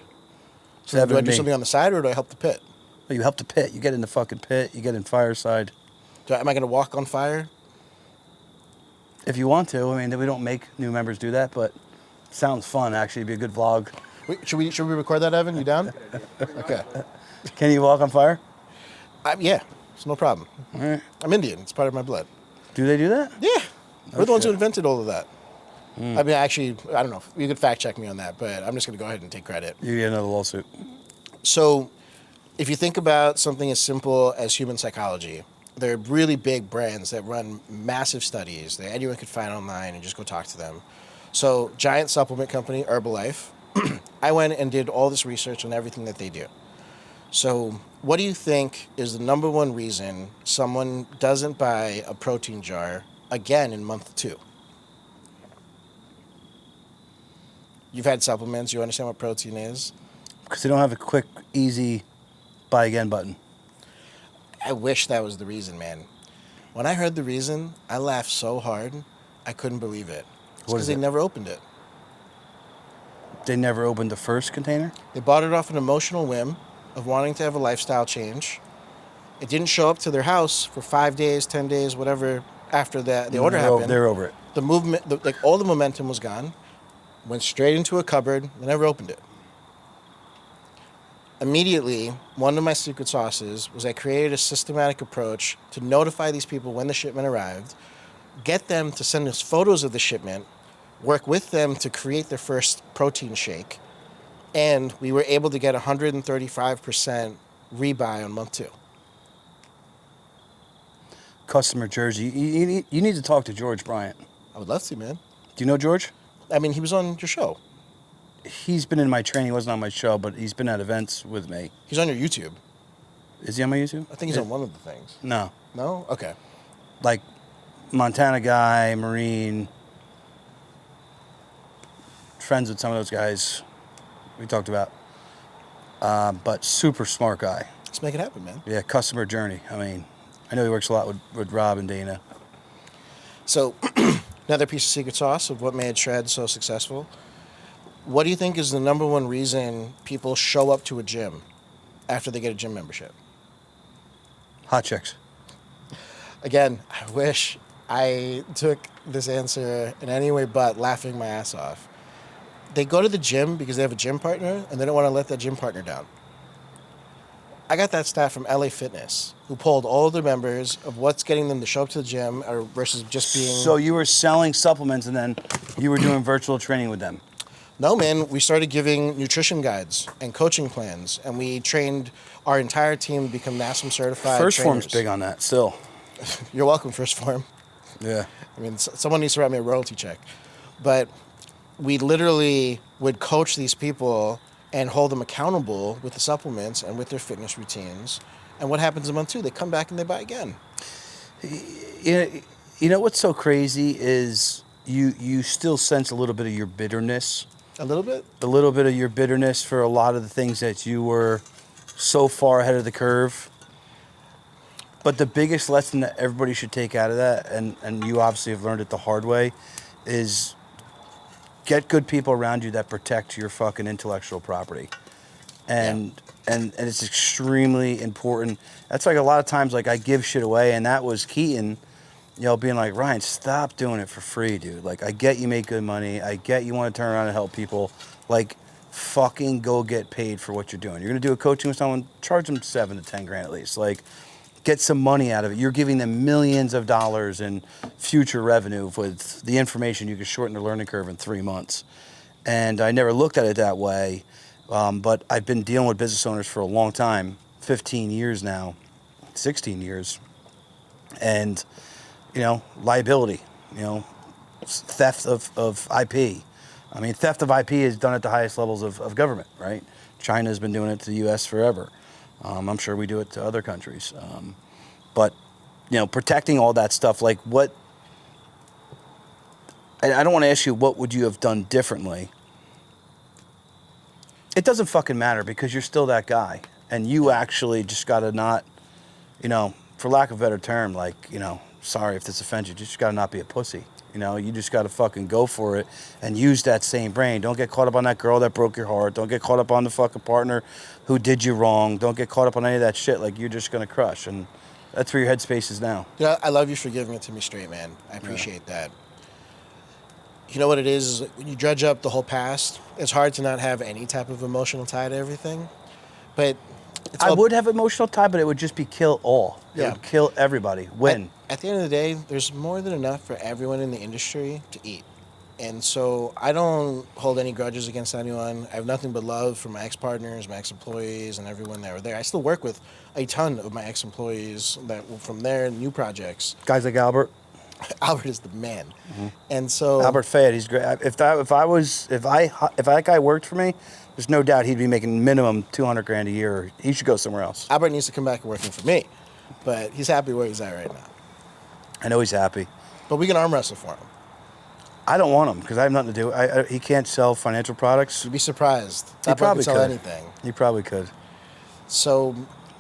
B: So
A: So do I do something on the side, or do I help the pit?
B: You help the pit. You get in the fucking pit. You get in Fireside.
A: Am I going to walk on fire?
B: If you want to. We don't make new members do that, but it sounds fun, actually. It'd be a good vlog.
A: Wait, should we record that, Evan? You down? Okay.
B: Can you walk on fire?
A: Yeah, it's no problem.
B: All right.
A: I'm Indian. It's part of my blood.
B: Do they do that?
A: Yeah. We're the ones who
B: shit.
A: invented all of that. Actually, I don't know. You could fact check me on that, but I'm just going to go ahead and take credit.
B: You get another lawsuit.
A: So, if you think about something as simple as human psychology, there are really big brands that run massive studies that anyone could find online and just go talk to them. So, giant supplement company, Herbalife, I went and did all this research on everything that they do. So, what do you think is the number one reason someone doesn't buy a protein jar again in month 2? You've had supplements. You understand what protein is.
B: Because they don't have a quick, easy buy again button.
A: I wish that was the reason, man. When I heard the reason, I laughed so hard, I couldn't believe it. It's because they never opened it.
B: They never opened the first container?
A: They bought it off an emotional whim of wanting to have a lifestyle change. It didn't show up to their house for 5 days, 10 days, whatever, after the order happened.
B: They're over it.
A: The movement, all the momentum was gone. Went straight into a cupboard. They never opened it. Immediately, one of my secret sauces was I created a systematic approach to notify these people when the shipment arrived, get them to send us photos of the shipment, work with them to create their first protein shake, and we were able to get 135% rebuy on month 2.
B: Customer jersey. You need to talk to George Bryant.
A: I would love to, man.
B: Do you know George?
A: He was on your show.
B: He's been in my training. He wasn't on my show, but he's been at events with me.
A: He's on your YouTube.
B: Is he on my YouTube?
A: I think he's on one of the things.
B: No.
A: No? Okay.
B: Like Montana guy, Marine, friends with some of those guys we talked about. But super smart guy.
A: Let's make it happen, man.
B: Yeah, customer journey. I know he works a lot with Rob and Dana.
A: So, another piece of secret sauce of what made Shredz so successful. What do you think is the number one reason people show up to a gym after they get a gym membership?
B: Hot chicks.
A: Again, I wish I took this answer in any way but laughing my ass off. They go to the gym because they have a gym partner and they don't want to let that gym partner down. I got that stat from LA Fitness, who polled all their members of what's getting them to show up to the gym or versus just being...
B: So you were selling supplements and then you were doing virtual training with them?
A: No, man. We started giving nutrition guides and coaching plans, and we trained our entire team to become NASM certified
B: First
A: trainers.
B: Form's big on that still.
A: You're welcome, First Form.
B: Yeah.
A: Someone needs to write me a royalty check. But we literally would coach these people and hold them accountable with the supplements and with their fitness routines. And what happens in month 2? They come back and they buy again.
B: You know what's so crazy is you still sense a little bit of your bitterness.
A: A little bit?
B: A little bit of your bitterness for a lot of the things that you were so far ahead of the curve. But the biggest lesson that everybody should take out of that, and you obviously have learned it the hard way, is get good people around you that protect your fucking intellectual property. And it's extremely important. That's like a lot of times, like I give shit away, and that was Keaton, you know, being like, Ryan, stop doing it for free, dude. Like, I get you make good money. I get you want to turn around and help people. Like, fucking go get paid for what you're doing. You're going to do a coaching with someone, charge them 7 to 10 grand at least. Like, get some money out of it. You're giving them millions of dollars in future revenue with the information. You can shorten the learning curve in 3 months. And I never looked at it that way. But I've been dealing with business owners for a long time, 15 years now, 16 years. And, you know, liability, you know, theft of IP. I mean, theft of IP is done at the highest levels of government, right? China's been doing it to the U.S. forever. I'm sure we do it to other countries. But, you know, protecting all that stuff, like what, I don't want to ask you what would you have done differently. It doesn't fucking matter because you're still that guy. And you actually just got to not, you know, for lack of a better term, like, you know, sorry if this offends you, just got to not be a pussy. You know, you just got to fucking go for it and use that same brain. Don't get caught up on that girl that broke your heart. Don't get caught up on the fucking partner who did you wrong. Don't get caught up on any of that shit. Like, you're just going to crush. And that's where your headspace is now.
A: Yeah, I love you for giving it to me straight, man. I appreciate that. You know what it is when you dredge up the whole past, it's hard to not have any type of emotional tie to everything. But
B: I would have emotional tie, but it would just be kill all. It would kill everybody. Win.
A: At the end of the day, there's more than enough for everyone in the industry to eat. And so I don't hold any grudges against anyone. I have nothing but love for my ex-partners, my ex-employees, and everyone that were there. I still work with a ton of my ex-employees that were from their new projects.
B: Guys like Albert.
A: Albert is the man. Mm-hmm. And so
B: Albert Fayette, he's great. If that guy worked for me, there's no doubt he'd be making minimum $200 grand a year. He should go somewhere else.
A: Albert needs to come back and working for me, but he's happy where he's at right now.
B: I know he's happy.
A: But we can arm wrestle for him.
B: I don't want him because I have nothing to do. He can't sell financial products.
A: You'd be surprised.
B: He probably
A: could
B: sell
A: anything.
B: He probably could.
A: So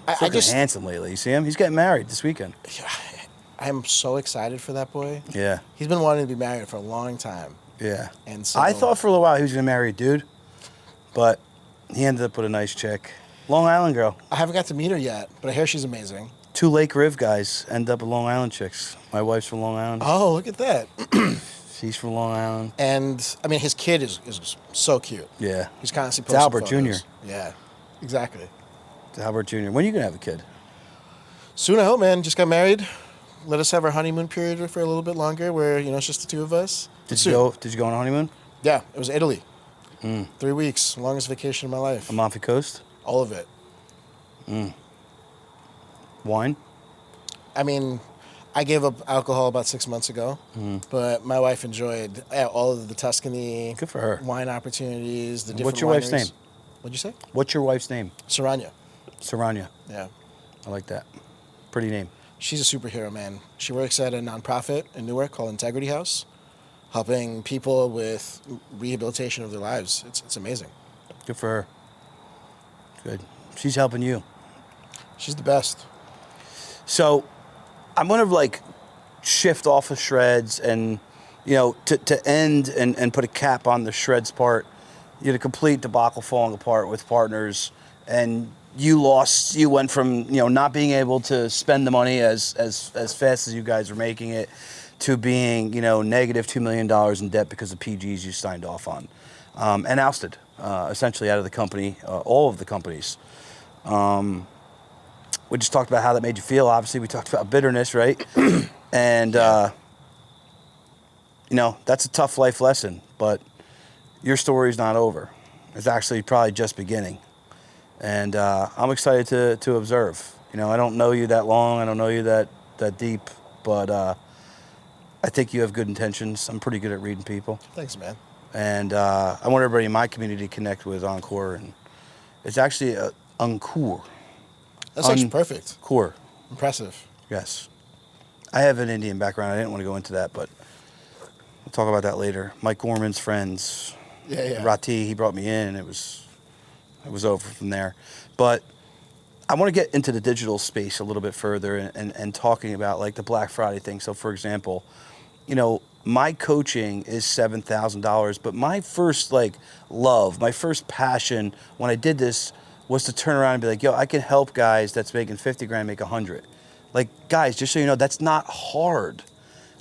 B: I just handsome lately. You see him? He's getting married this weekend.
A: I'm so excited for that boy.
B: Yeah.
A: He's been wanting to be married for a long time.
B: Yeah.
A: And so
B: I thought for a little while he was gonna marry a dude, but he ended up with a nice chick, Long Island girl.
A: I haven't got to meet her yet, but I hear she's amazing.
B: 2 Lake Riv guys end up with Long Island chicks. My wife's from Long Island.
A: Oh, look at that.
B: She's from Long Island.
A: And I mean, his kid is so cute.
B: Yeah.
A: He's constantly posting
B: Albert
A: photos.
B: Jr.
A: Yeah, exactly.
B: It's Albert Jr. When are you gonna have a kid?
A: Soon, I hope, man. Just got married. Let us have our honeymoon period for a little bit longer, where it's just the two of us.
B: Did you go on a honeymoon?
A: Yeah, it was Italy. 3 weeks, longest vacation of my life.
B: Amalfi Coast.
A: All of it.
B: Wine.
A: I mean, I gave up alcohol about 6 months ago, but my wife enjoyed all of the Tuscany.
B: Good for her.
A: Wine opportunities. The different.
B: What's your wife's name?
A: What'd you say?
B: What's your wife's name?
A: Saranya.
B: Saranya.
A: Yeah.
B: I like that. Pretty name.
A: She's a superhero, man. She works at a nonprofit in Newark called Integrity House, helping people with rehabilitation of their lives. It's amazing.
B: Good for her. Good. She's helping you.
A: She's the best.
B: So I'm going to shift off of Shredz and, to end and put a cap on the Shredz part. You had a complete debacle falling apart with partners, and you went from, not being able to spend the money as fast as you guys were making it to being, negative $2 million in debt because of PGs you signed off on, and ousted, essentially out of the company, all of the companies. We just talked about how that made you feel. Obviously, we talked about bitterness, right? And, that's a tough life lesson, but your story's not over. It's actually probably just beginning. And I'm excited to observe. I don't know you that long. I don't know you that deep, but I think you have good intentions. I'm pretty good at reading people.
A: Thanks, man.
B: And I want everybody in my community to connect with Ankur. And it's actually Ankur.
A: That's actually perfect.
B: Ankur.
A: Impressive.
B: Yes. I have an Indian background. I didn't want to go into that, but we'll talk about that later. Mike Gorman's friends.
A: Yeah.
B: Rati, he brought me in, and it was over from there. But I want to get into the digital space a little bit further and talking about like the Black Friday thing. So for example, you know, my coaching is $7,000, but my first like love, my first passion when I did this was to turn around and be like, yo, I can help guys that's making 50 grand make 100. Like, guys, just so you know, that's not hard.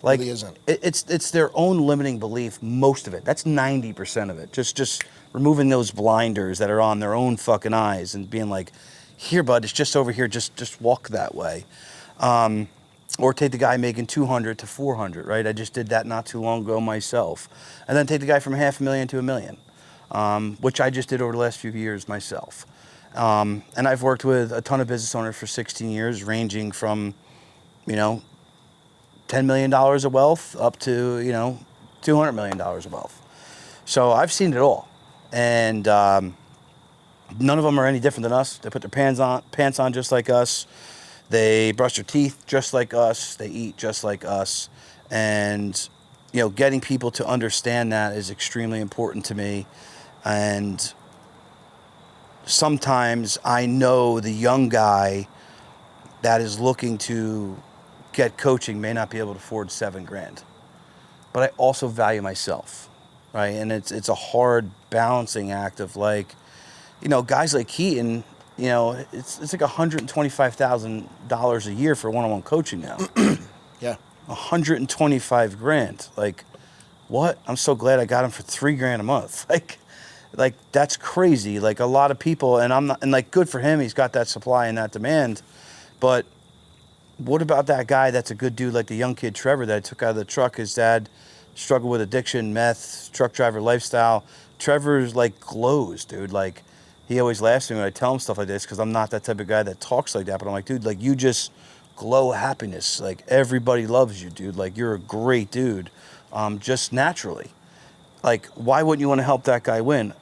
B: Like,
A: It really isn't.
B: It's their own limiting belief, most of it. That's 90% of it. Just removing those blinders that are on their own fucking eyes and being like, here, bud, it's just over here. Just walk that way. Or take the guy making 200 to 400, right? I just did that not too long ago myself. And then take the guy from $500,000 to $1 million, which I just did over the last few years myself. And I've worked with a ton of business owners for 16 years, ranging from, you know, $10 million of wealth up to, you know, $200 million of wealth. So I've seen it all. And none of them are any different than us. They put their pants on just like us. They brush their teeth just like us. They eat just like us. And, you know, getting people to understand that is extremely important to me. And sometimes I know the young guy that is looking to get coaching may not be able to afford $7,000, but I also value myself, right? And it's a hard balancing act of like, you know, guys like Keaton, you know, it's like $125,000 a year for one-on-one coaching now.
A: Yeah.
B: 125 grand. Like, what? I'm so glad I got him for $3,000 a month. Like that's crazy. Like a lot of people, and like good for him. He's got that supply and that demand, but what about that guy that's a good dude like the young kid Trevor that I took out of the truck? His dad struggled with addiction, meth, truck driver lifestyle. Trevor's like glows, dude. Like he always laughs at me when I tell him stuff like this because I'm not that type of guy that talks like that. But I'm like, dude, like you just glow happiness. Like everybody loves you, dude. Like you're a great dude, just naturally. Like why wouldn't you want to help that guy win?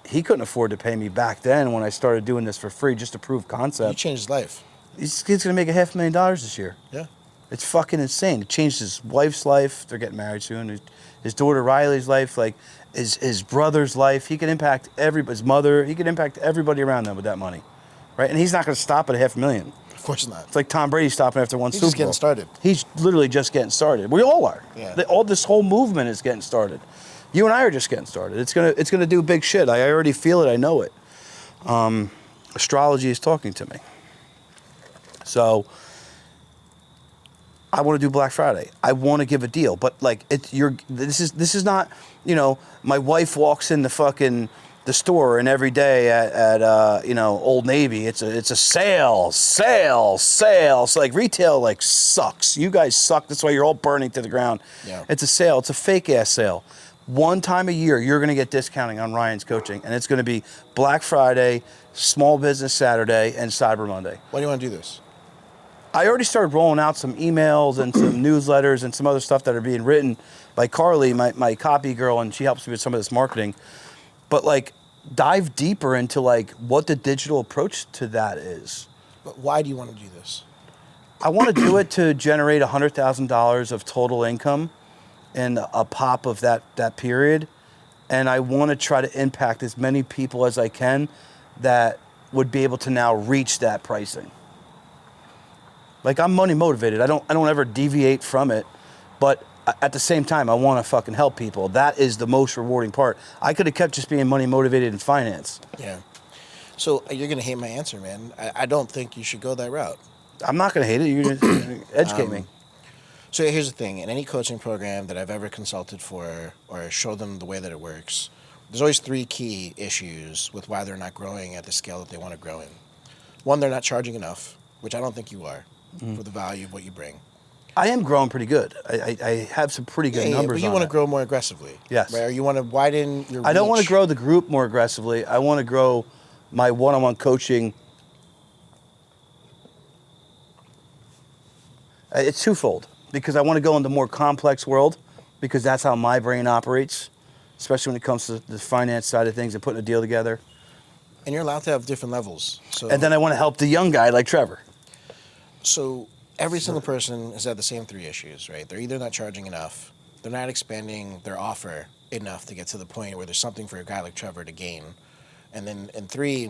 B: He couldn't afford to pay me back then when I started doing this for free just to prove concept.
A: You changed his life.
B: This kid's gonna make $500,000 this year.
A: Yeah.
B: It's fucking insane. It changed his wife's life. They're getting married soon. His daughter Riley's life, like his brother's life. He can impact his mother. He can impact everybody around them with that money, right? And he's not gonna stop at $500,000.
A: Of course not.
B: It's like Tom Brady stopping after one Super Bowl.
A: He's just getting started.
B: He's literally just getting started. We all are.
A: Yeah.
B: All this whole movement is getting started. You and I are just getting started. It's gonna do big shit. I already feel it. I know it. Astrology is talking to me. So I want to do Black Friday. I want to give a deal, but like this is not, you know, my wife walks in the store and every day at you know, Old Navy, it's a sale. So like retail like sucks. You guys suck. That's why you're all burning to the ground.
A: Yeah.
B: It's a sale. It's a fake ass sale. One time a year, you're going to get discounting on Ryan's coaching, and it's going to be Black Friday, Small Business Saturday, and Cyber Monday.
A: Why do you want to do this?
B: I already started rolling out some emails and some newsletters and some other stuff that are being written by Carly, my copy girl, and she helps me with some of this marketing. But like, dive deeper into like what the digital approach to that is.
A: But why do you want to do this?
B: I want to do it to generate $100,000 of total income in a pop of that period. And I want to try to impact as many people as I can that would be able to now reach that pricing. Like I'm money motivated. I don't ever deviate from it, but at the same time, I want to fucking help people. That is the most rewarding part. I could have kept just being money motivated in finance.
A: Yeah. So you're gonna hate my answer, man. I don't think you should go that route.
B: I'm not gonna hate it. You're gonna educate me.
A: So here's the thing. In any coaching program that I've ever consulted for or showed them the way that it works, there's always three key issues with why they're not growing at the scale that they want to grow in. One, they're not charging enough, which I don't think you are, for the value of what you bring.
B: I am growing pretty good. I have some pretty good numbers.
A: But you want to grow more aggressively.
B: Yes.
A: Right? Or you want to widen your reach.
B: I don't want to grow the group more aggressively. I want to grow my one-on-one coaching. It's twofold because I want to go into more complex world because that's how my brain operates. especially when it comes to the finance side of things and putting a deal together.
A: And you're allowed to have different levels. So,
B: And then I want to help the young guy like Trevor.
A: So every single person has had the same three issues, right? They're either not charging enough, they're not expanding their offer enough to get to the point where there's something for a guy like Trevor to gain. And then, and three,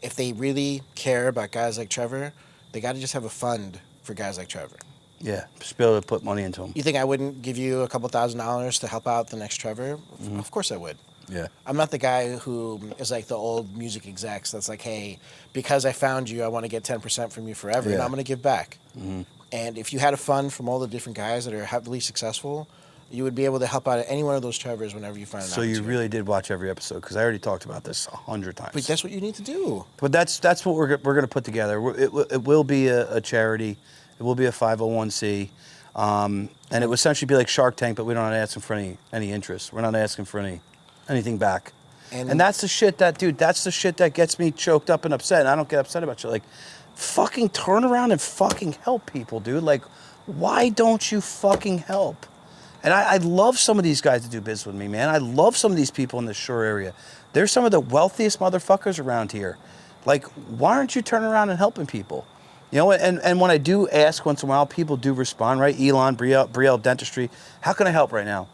A: if they really care about guys like Trevor, they got to just have a fund for guys like Trevor.
B: Yeah, just be able to put money into them.
A: You think I wouldn't give you a couple $1,000s to help out the next Trevor?
B: Mm-hmm.
A: Of course I would.
B: Yeah.
A: I'm not the guy who is like the old music execs that's like, hey, because I found you, I want to get 10% from you forever, and
B: Yeah.
A: I'm going to give back.
B: Mm-hmm.
A: And if you had a fund from all the different guys that are heavily successful, you would be able to help out any one of those Trevors whenever you find an
B: So you
A: opportunity.
B: really did watch every episode, because I already talked about this 100 times.
A: But that's what you need to do.
B: But that's what we're going to put together. It will be a charity. It will be a 501c. And it will essentially be like Shark Tank, but we don't ask them for any interest. We're not asking for anything back. And that's the shit that gets me choked up and upset. And I don't get upset about shit. Like, fucking turn around and fucking help people, dude. Like, why don't you fucking help? And I love some of these guys that do business with me, man. I love some of these people in the Shore area. They're some of the wealthiest motherfuckers around here. Like, why aren't you turning around and helping people? You know, and when I do ask once in a while, people do respond, right? Elon, Brielle Dentistry, how can I help right now?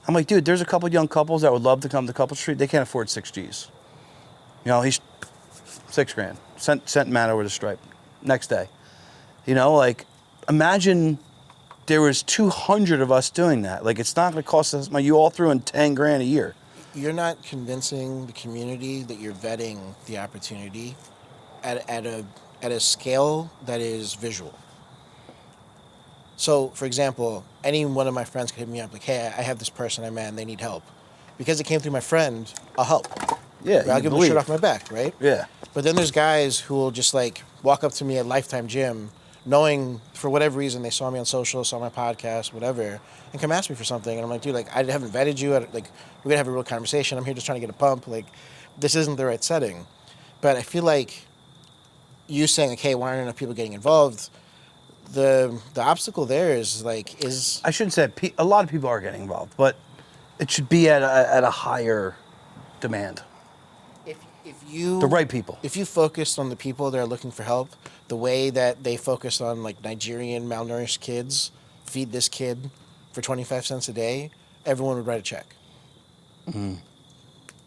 B: I'm like, dude, there's a couple young couples that would love to come to Couple Street. They can't afford 6 G's. You know, he's $6,000. Sent Matt over to Stripe. Next day. You know, like, imagine there was 200 of us doing that. Like, it's not going to cost us, you all threw in 10 grand a year.
A: You're not convincing the community that you're vetting the opportunity at a scale that is visual. So, for example, any one of my friends could hit me up like, hey, I have this person I met and they need help. Because it came through my friend, I'll help.
B: Yeah,
A: I'll give them shit off my back, right?
B: Yeah.
A: But then there's guys who will just like walk up to me at Lifetime Gym, knowing for whatever reason they saw me on social, saw my podcast, whatever, and come ask me for something. And I'm like, dude, like I haven't vetted you. Like we're gonna have a real conversation. I'm here just trying to get a pump. Like this isn't the right setting. But I feel like you saying like, hey, why aren't enough people getting involved? The obstacle there is
B: I shouldn't say a lot of people are getting involved, but it should be at a higher demand.
A: If you
B: the right people.
A: If you focused on the people that are looking for help, the way that they focus on like Nigerian malnourished kids, feed this kid for 25 cents a day, everyone would write a check. Mm-hmm.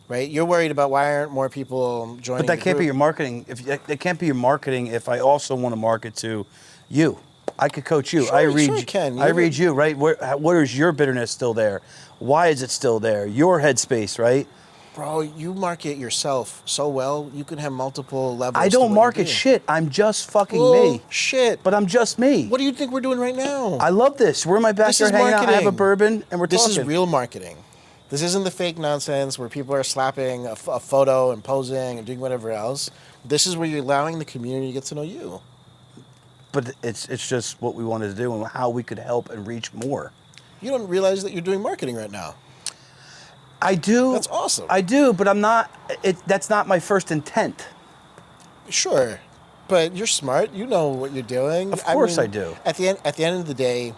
A: Right? You're worried about why aren't more people joining.
B: But that can't be your marketing. That can't be your marketing if I also want to market to you. I could coach you.
A: Sure,
B: I read.
A: Sure you can.
B: I read you, right? Where is your bitterness still there? Why is it still there? Your headspace, right?
A: Bro, you market yourself so well, you can have multiple levels.
B: I don't market shit. I'm just fucking me.
A: Shit.
B: But I'm just me.
A: What do you think we're doing right now?
B: I love this. We're in my backyard hanging out. I have a bourbon, and we're talking.
A: This is real marketing. This isn't the fake nonsense where people are slapping a photo and posing and doing whatever else. This is where you're allowing the community to get to know you.
B: But it's just what we wanted to do and how we could help and reach more.
A: You don't realize that you're doing marketing right now.
B: I do.
A: That's awesome.
B: I do, but I'm not. That's not my first intent.
A: Sure, but you're smart. You know what you're doing.
B: Of course I do.
A: At the end of the day,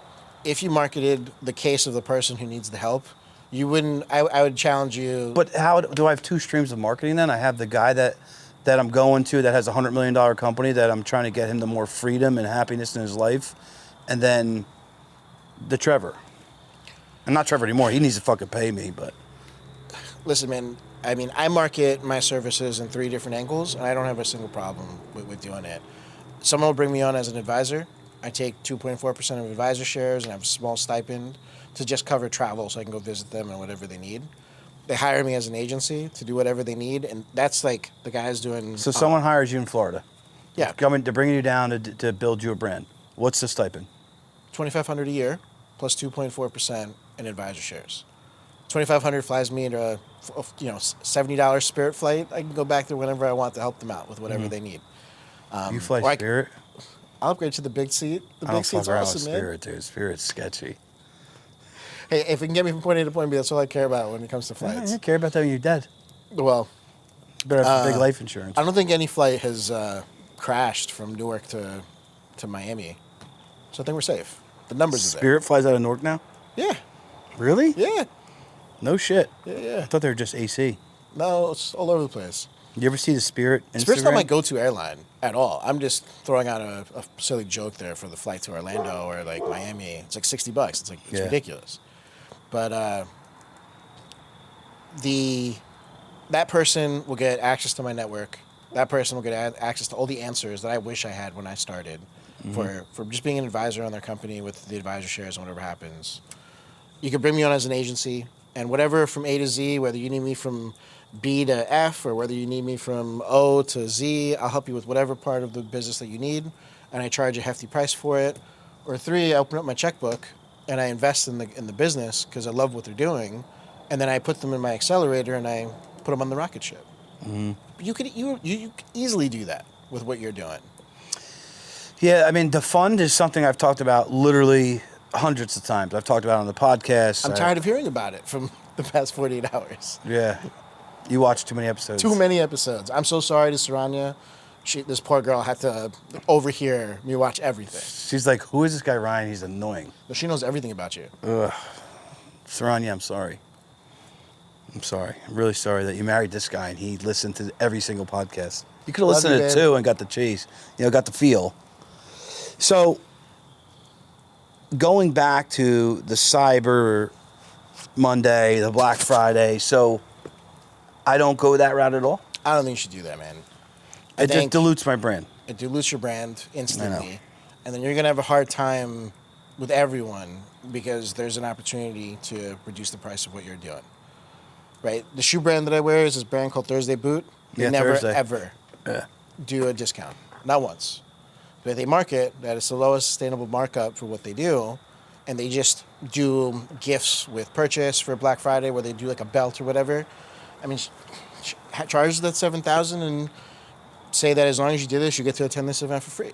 A: if you marketed the case of the person who needs the help, you wouldn't. I would challenge you.
B: But how do I have two streams of marketing then? I have the guy that I'm going to that has a $100 million company that I'm trying to get him to more freedom and happiness in his life, and then the Trevor. I'm not Trevor anymore. He needs to fucking pay me, but.
A: Listen, man, I mean, I market my services in 3 different angles, and I don't have a single problem with doing it. Someone will bring me on as an advisor. I take 2.4% of advisor shares and have a small stipend to just cover travel so I can go visit them and whatever they need. They hire me as an agency to do whatever they need, and that's like the guys doing...
B: So someone hires you in Florida.
A: Yeah.
B: They're bringing you down to build you a brand. What's the stipend?
A: $2,500 a year plus 2.4% in advisor shares. $2,500 flies me into a $70 Spirit flight. I can go back there whenever I want to help them out with whatever they need.
B: You fly Spirit?
A: I'll upgrade to the big seat. The big seat's awesome, man.
B: Spirit, dude. Spirit's sketchy.
A: Hey, if it can get me from point A to point B, that's all I care about when it comes to flights.
B: I care about that when you're dead.
A: Well,
B: you better have big life insurance.
A: I don't think any flight has crashed from Newark to Miami, so I think we're safe. The numbers are there.
B: Spirit flies out of Newark now?
A: Yeah.
B: Really?
A: Yeah.
B: No shit.
A: Yeah.
B: I thought they were just AC.
A: No, it's all over the place.
B: You ever see the Spirit Instagram?
A: Spirit's not my go-to airline at all. I'm just throwing out a silly joke there for the flight to Orlando or like Miami. It's like $60. It's like it's ridiculous. But that person will get access to my network. That person will get access to all the answers that I wish I had when I started, for just being an advisor on their company with the advisor shares and whatever happens. You can bring me on as an agency, and whatever from A to Z, whether you need me from B to F or whether you need me from O to Z, I'll help you with whatever part of the business that you need, and I charge a hefty price for it. Or 3, I open up my checkbook and I invest in the business because I love what they're doing, and then I put them in my accelerator and I put them on the rocket ship. You could easily do that with what you're doing.
B: Yeah, I mean, the fund is something I've talked about literally hundreds of times. I've talked about it on the podcast.
A: I'm tired of hearing about it from the past 48 hours.
B: Yeah. You watch too many episodes.
A: Too many episodes. I'm so sorry to Saranya. This poor girl had to overhear me watch everything.
B: She's like, who is this guy Ryan? He's annoying.
A: But she knows everything about you.
B: Ugh. Saranya, I'm sorry. I'm sorry. I'm really sorry that you married this guy and he listened to every single podcast. You could have listened to it too and got the cheese. Got the feel. So, going back to the Cyber Monday, the Black Friday, so I don't go that route at all?
A: I don't think you should do that, man.
B: It just dilutes my brand.
A: It dilutes your brand instantly. And then you're going to have a hard time with everyone because there's an opportunity to reduce the price of what you're doing. Right? The shoe brand that I wear is this brand called Thursday Boot. They never, ever do a discount. Not once. But they market that it's the lowest sustainable markup for what they do, and they just do gifts with purchase for Black Friday where they do like a belt or whatever. I mean, charge that $7,000 and say that as long as you do this, you get to attend this event for free.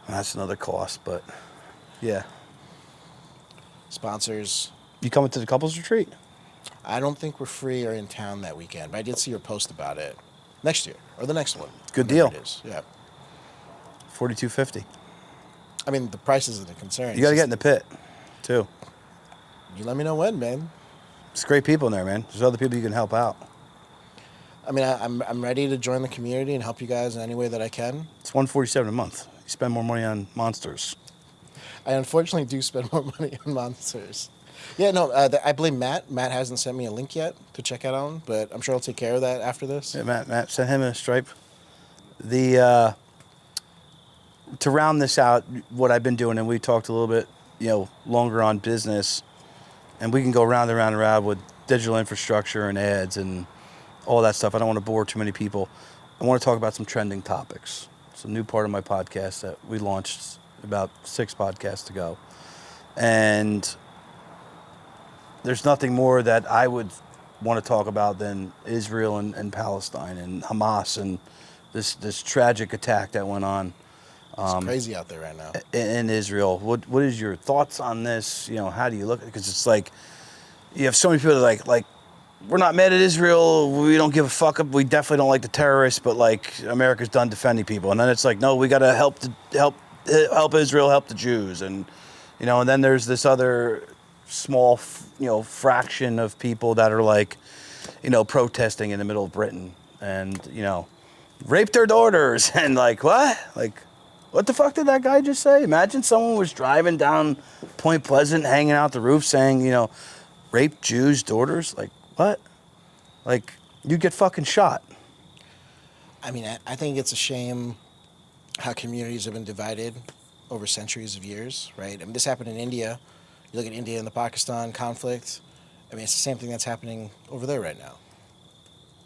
B: That's another cost, but yeah.
A: Sponsors.
B: You coming to the couples retreat?
A: I don't think we're free or in town that weekend, but I did see your post about it. Next year or the next one.
B: Good deal.
A: It is. Yeah.
B: $42.50.
A: I mean, the price isn't a concern.
B: You got to get in the pit, too.
A: You let me know when, man.
B: It's great people in there, man. There's other people you can help out.
A: I mean, I'm ready to join the community and help you guys in any way that I can.
B: It's $147 a month. You spend more money on monsters.
A: I unfortunately do spend more money on monsters. Yeah, no, I blame Matt. Matt hasn't sent me a link yet to check out on, but I'm sure I'll take care of that after this.
B: Yeah, Matt, send him a Stripe. To round this out, what I've been doing, and we talked a little bit, longer on business, and we can go round and round and round with digital infrastructure and ads and all that stuff. I don't want to bore too many people. I want to talk about some trending topics. It's a new part of my podcast that we launched about 6 podcasts ago. And there's nothing more that I would want to talk about than Israel and Palestine and Hamas and this tragic attack that went on.
A: It's crazy out there right now.
B: In Israel. What is your thoughts on this? How do you look at it? Because it's like, you have so many people that like, we're not mad at Israel. We don't give a fuck. We definitely don't like the terrorists, but like America's done defending people. And then it's like, no, we got to help Israel, help the Jews. And, and then there's this other small, fraction of people that are like, protesting in the middle of Britain and, rape their daughters and like, what? Like, what the fuck did that guy just say? Imagine someone was driving down Point Pleasant, hanging out the roof saying, rape Jews' daughters? Like, what? Like, you'd get fucking shot.
A: I mean, I think it's a shame how communities have been divided over centuries of years, right? I mean, this happened in India. You look at India and the Pakistan conflict. I mean, it's the same thing that's happening over there right now.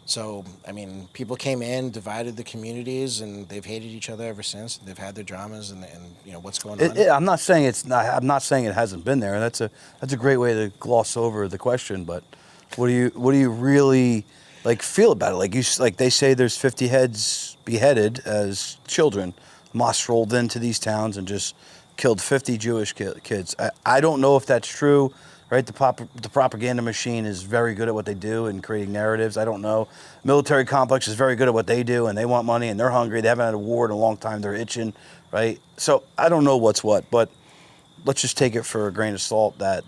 A: So, I mean, people came in, divided the communities, and they've hated each other ever since. They've had their dramas and what's going on.
B: I'm not saying it's not. I'm not saying it hasn't been there. That's a great way to gloss over the question. But what do you really feel about it? Like they say there's 50 heads beheaded as children. Hamas rolled into these towns and just killed 50 Jewish kids. I don't know if that's true. Right, the propaganda machine is very good at what they do in creating narratives. I don't know. Military complex is very good at what they do, and they want money, and they're hungry. They haven't had a war in a long time. They're itching, right? So I don't know what's what, but let's just take it for a grain of salt that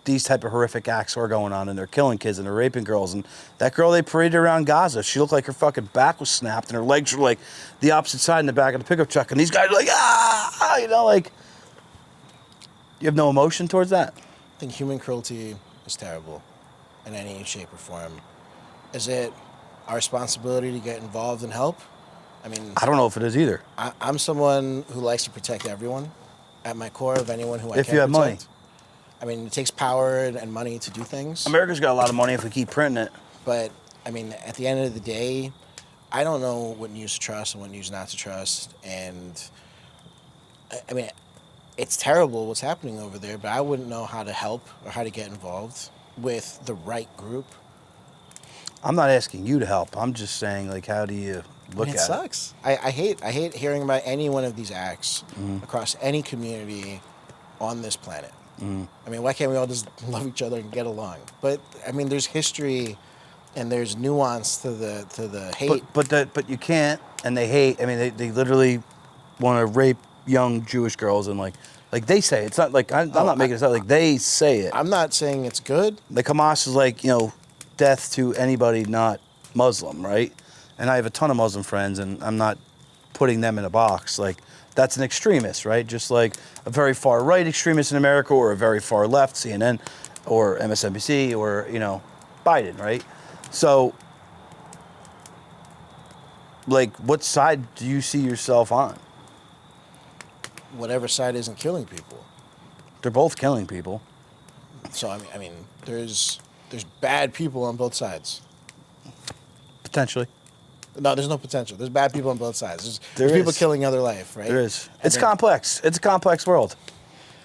B: these type of horrific acts are going on, and they're killing kids and they're raping girls. And that girl they paraded around Gaza, she looked like her fucking back was snapped and her legs were like the opposite side in the back of the pickup truck. And these guys are like, you know, like, you have no emotion towards that?
A: I think human cruelty is terrible in any shape or form. Is it our responsibility to get involved and help? I mean,
B: I don't know if it is either.
A: I'm someone who likes to protect everyone at my core, of anyone who I can
B: If you have money.
A: protect. I mean, it takes power and money to do things.
B: America's got a lot of money if we keep printing it.
A: But, I mean, at the end of the day, I don't know what news to trust and what news not to trust. And, I mean, it's terrible what's happening over there, but I wouldn't know how to help or how to get involved with the right group.
B: I'm not asking you to help. I'm just saying, like, how do you look at it?
A: It sucks. I hate hearing about any one of these acts across any community on this planet. I mean, why can't we all just love each other and get along? But I mean, there's history and there's nuance to the hate.
B: But you can't, and they hate. I mean, they literally want to rape young Jewish girls, and like they say, it's not like I'm not making it up. Like, they say it.
A: I'm not saying it's good.
B: Like, Hamas is like, you know, death to anybody not Muslim, right? And I have a ton of Muslim friends, and I'm not putting them in a box. Like, that's an extremist, right? Just like a very far right extremist in America, or a very far left, CNN, or MSNBC, or, you know, Biden, right? So, like, what side do you see yourself on?
A: Whatever side isn't killing people.
B: They're both killing people.
A: So I mean, there's bad people on both sides.
B: Potentially.
A: No, there's no potential. There's bad people on both sides.
B: There
A: There's people
B: is.
A: killing other life, right?
B: There is.
A: And
B: It's
A: then-
B: complex. It's a complex world,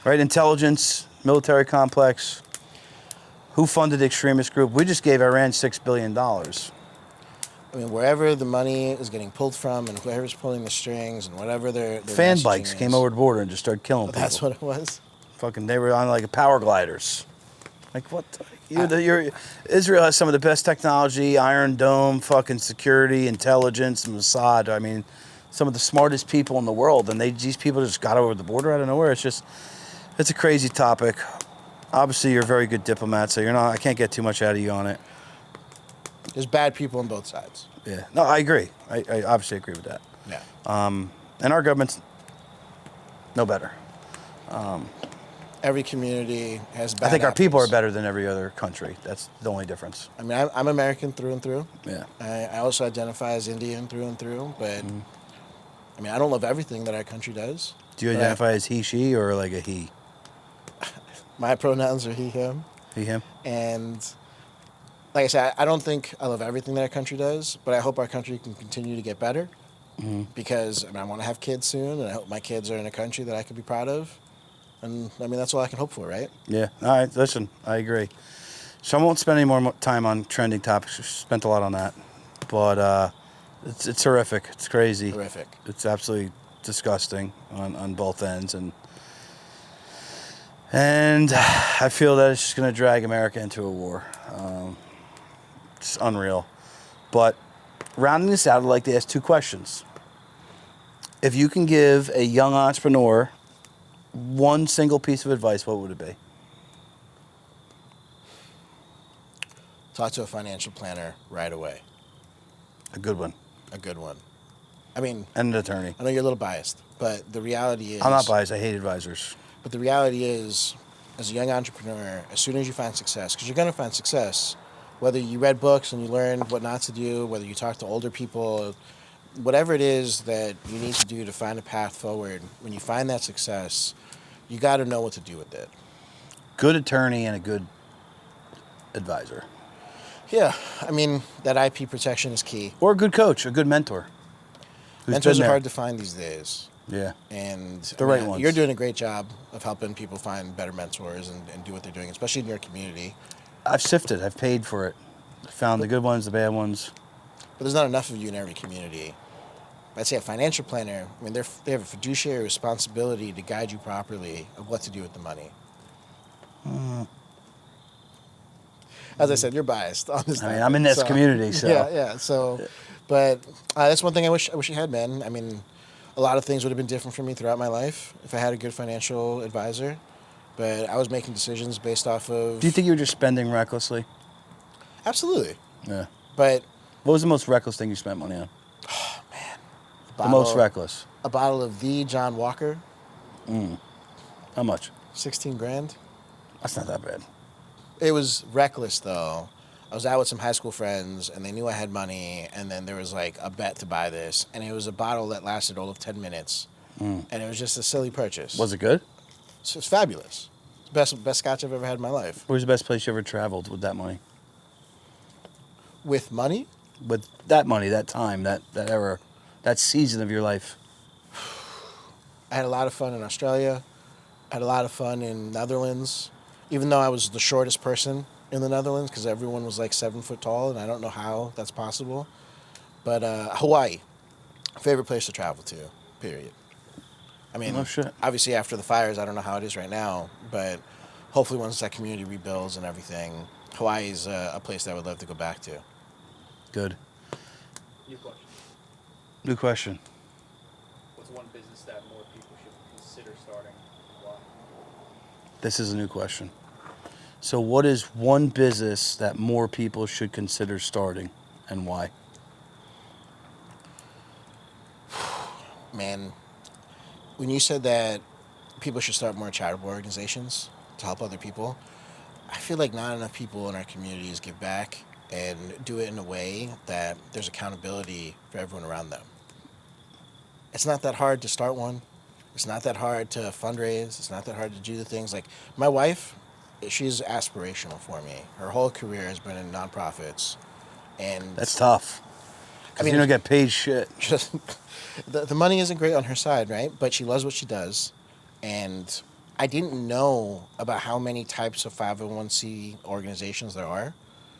B: right? Intelligence, military complex. Who funded the extremist group? We just gave Iran $6 billion.
A: I mean, wherever the money is getting pulled from, and whoever's pulling the strings, and whatever their
B: Fan
A: messaging
B: bikes came
A: is.
B: over the border and just started killing people.
A: That's what it was.
B: Fucking, they were on like power gliders. Like, what? Israel has some of the best technology, Iron Dome, fucking security, intelligence, Mossad. I mean, some of the smartest people in the world, and these people just got over the border out of nowhere. It's a crazy topic. Obviously, you're a very good diplomat, so I can't get too much out of you on it.
A: There's bad people on both sides.
B: Yeah. No, I agree. I obviously agree with that.
A: Yeah.
B: And our government's no better.
A: Every community has bad
B: I think our people are
A: apples.
B: better than every other country. That's the only difference.
A: I mean, I'm American through and through.
B: Yeah.
A: I also identify as Indian through and through, but I mean, I don't love everything that our country does.
B: Do you
A: but
B: identify as he, she, or like a he?
A: My pronouns are he, him.
B: He, him?
A: And like I said, I don't think I love everything that our country does, but I hope our country can continue to get better because I mean, I want to have kids soon, and I hope my kids are in a country that I can be proud of. And I mean, that's all I can hope for, right?
B: Yeah. All right. Listen, I agree. So I won't spend any more time on trending topics. We've spent a lot on that. But it's horrific. It's crazy.
A: Horrific.
B: It's absolutely disgusting on both ends. And I feel that it's just going to drag America into a war. It's unreal. But rounding this out, I'd like to ask two questions. If you can give a young entrepreneur one single piece of advice, what would it be?
A: Talk to a financial planner right away.
B: A good one.
A: A good one. I mean,
B: And an attorney.
A: I know you're a little biased, but the reality is...
B: I'm not biased. I hate advisors.
A: But the reality is, as a young entrepreneur, as soon as you find success, because you're going to find success, whether you read books and you learned what not to do, whether you talk to older people, whatever it is that you need to do to find a path forward, when you find that success, you got to know what to do with it.
B: Good attorney and a good advisor.
A: Yeah, I mean, that IP protection is key.
B: Or a good coach, a good mentor. who's
A: Mentors
B: been
A: are
B: there.
A: hard to find these days.
B: Yeah.
A: And
B: The right ones.
A: You're doing a great job of helping people find better mentors and do what they're doing, especially in your community.
B: I've sifted. I've paid for it. Found the good ones, the bad ones.
A: But there's not enough of you in every community. I'd say a financial planner, I mean, they have a fiduciary responsibility to guide you properly of what to do with the money. As I said, you're biased on this.
B: I mean, I'm in this community, so.
A: Yeah. So, but that's one thing I wish you had, man. I mean, a lot of things would have been different for me throughout my life if I had a good financial advisor. But I was making decisions based off of...
B: Do you think you were just spending recklessly?
A: Absolutely.
B: Yeah.
A: But...
B: What was the most reckless thing you spent money on?
A: Oh, man.
B: The most reckless?
A: A bottle of the John Walker.
B: How much?
A: 16 grand.
B: That's not that bad.
A: It was reckless, though. I was out with some high school friends, and they knew I had money, and then there was, like, a bet to buy this, and it was a bottle that lasted all of 10 minutes, and it was just a silly purchase.
B: Was it good?
A: So it's fabulous. It's the best scotch I've ever had in my life.
B: Where's the best place you ever traveled with that money?
A: With money?
B: With that money, that time, that era, that season of your life.
A: I had a lot of fun in Australia. I had a lot of fun in Netherlands, even though I was the shortest person in the Netherlands because everyone was like 7 foot tall, and I don't know how that's possible. But Hawaii, favorite place to travel to, period. I mean,
B: Oh, shit.
A: obviously after the fires, I don't know how it is right now, but hopefully once that community rebuilds and everything, Hawaii is a place that I would love to go back to.
B: Good.
C: New question.
B: New question.
C: What's one business that more people should consider starting and why?
B: This is a new question. So what is one business that more people should consider starting and why?
A: Man, when you said that people should start more charitable organizations to help other people, I feel like not enough people in our communities give back and do it in a way that there's accountability for everyone around them. It's not that hard to start one. It's not that hard to fundraise. It's not that hard to do the things. Like my wife, she's aspirational for me. Her whole career has been in nonprofits. And
B: That's tough. I mean, you don't get paid shit.
A: the money isn't great on her side, right? But she loves what she does. And I didn't know about how many types of 501c organizations there are.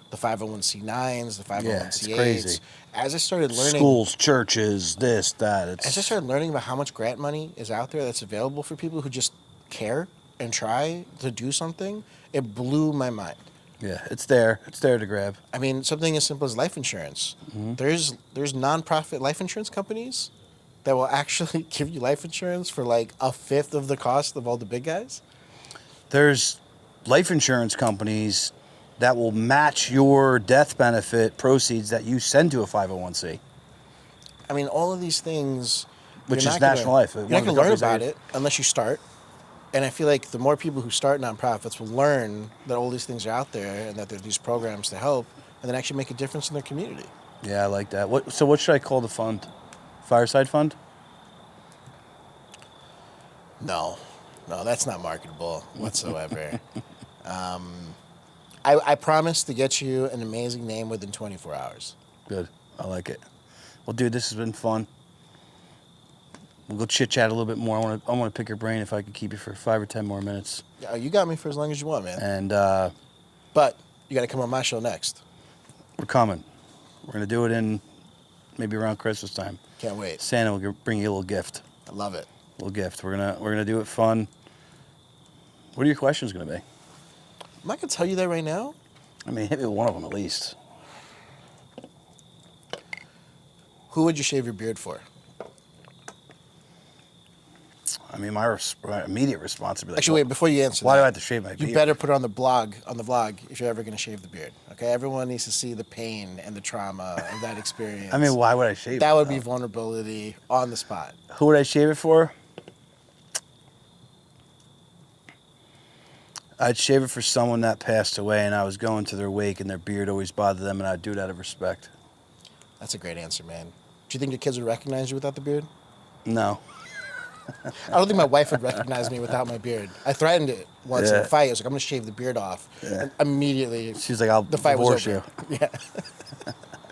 A: The 501c9s, the 501c8s.
B: Yeah, it's crazy.
A: As I started learning...
B: Schools, churches, this, that.
A: As I started learning about how much grant money is out there that's available for people who just care and try to do something, it blew my mind.
B: Yeah, it's there. It's there to grab.
A: I mean, something as simple as life insurance. Mm-hmm. There's nonprofit life insurance companies that will actually give you life insurance for like a fifth of the cost of all the big guys.
B: There's life insurance companies that will match your death benefit proceeds that you send to a 501c.
A: I mean, all of these things...
B: Which is National Life.
A: You're not going to learn about it unless you start. And I feel like the more people who start nonprofits will learn that all these things are out there and that there are these programs to help and then actually make a difference in their community.
B: Yeah, I like that. So what should I call the fund? Fireside Fund?
A: No, that's not marketable whatsoever. I promise to get you an amazing name within 24 hours.
B: Good. I like it. Well, dude, this has been fun. We'll go chit-chat a little bit more. I want to pick your brain if I could keep you for 5 or 10 more minutes.
A: Yeah, you got me for as long as you want, man.
B: And
A: but you got to come on my show next.
B: We're coming. We're going to do it in maybe around Christmas time.
A: Can't wait.
B: Santa will bring you a little gift.
A: I love it.
B: A little gift. We're gonna do it fun. What are your questions going to be?
A: Am I going to tell you that right now?
B: I mean, hit me with one of them at least.
A: Who would you shave your beard for?
B: I mean, my immediate response would be like,
A: actually, wait, before you answer
B: why
A: that,
B: do I have to shave my beard?
A: You better put it on the vlog, if you're ever going to shave the beard. Okay? Everyone needs to see the pain and the trauma of that experience.
B: I mean, why would I shave it?
A: That would be vulnerability on the spot.
B: Who would I shave it for? I'd shave it for someone that passed away and I was going to their wake and their beard always bothered them and I'd do it out of respect.
A: That's a great answer, man. Do you think your kids would recognize you without the beard?
B: No.
A: I don't think my wife would recognize me without my beard. I threatened it once in a fight. I was like, I'm going to shave the beard off. Yeah. And immediately,
B: she's like, I'll divorce you.
A: Yeah.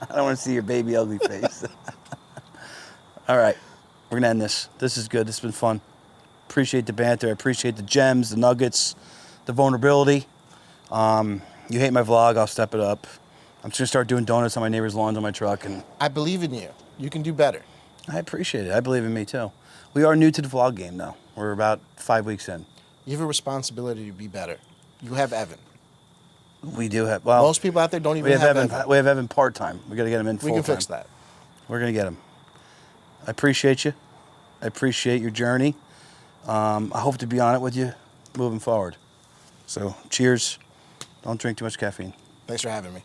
B: I don't want to see your baby ugly face. All right. We're going to end this. This is good. This has been fun. Appreciate the banter. I appreciate the gems, the nuggets, the vulnerability. You hate my vlog, I'll step it up. I'm just going to start doing donuts on my neighbor's lawns on my truck. And
A: I believe in you. You can do better.
B: I appreciate it. I believe in me, too. We are new to the vlog game, though. We're about 5 weeks in.
A: You have a responsibility to be better. You have Evan.
B: We do have, well...
A: Most people out there don't even have Evan.
B: We have Evan part-time. We got to get him in full-time.
A: We can fix that.
B: We're going to get him. I appreciate you. I appreciate your journey. I hope to be on it with you moving forward. So cheers. Don't drink too much caffeine.
A: Thanks for having me.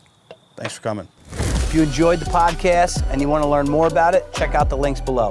B: Thanks for coming.
C: If you enjoyed the podcast and you want to learn more about it, check out the links below.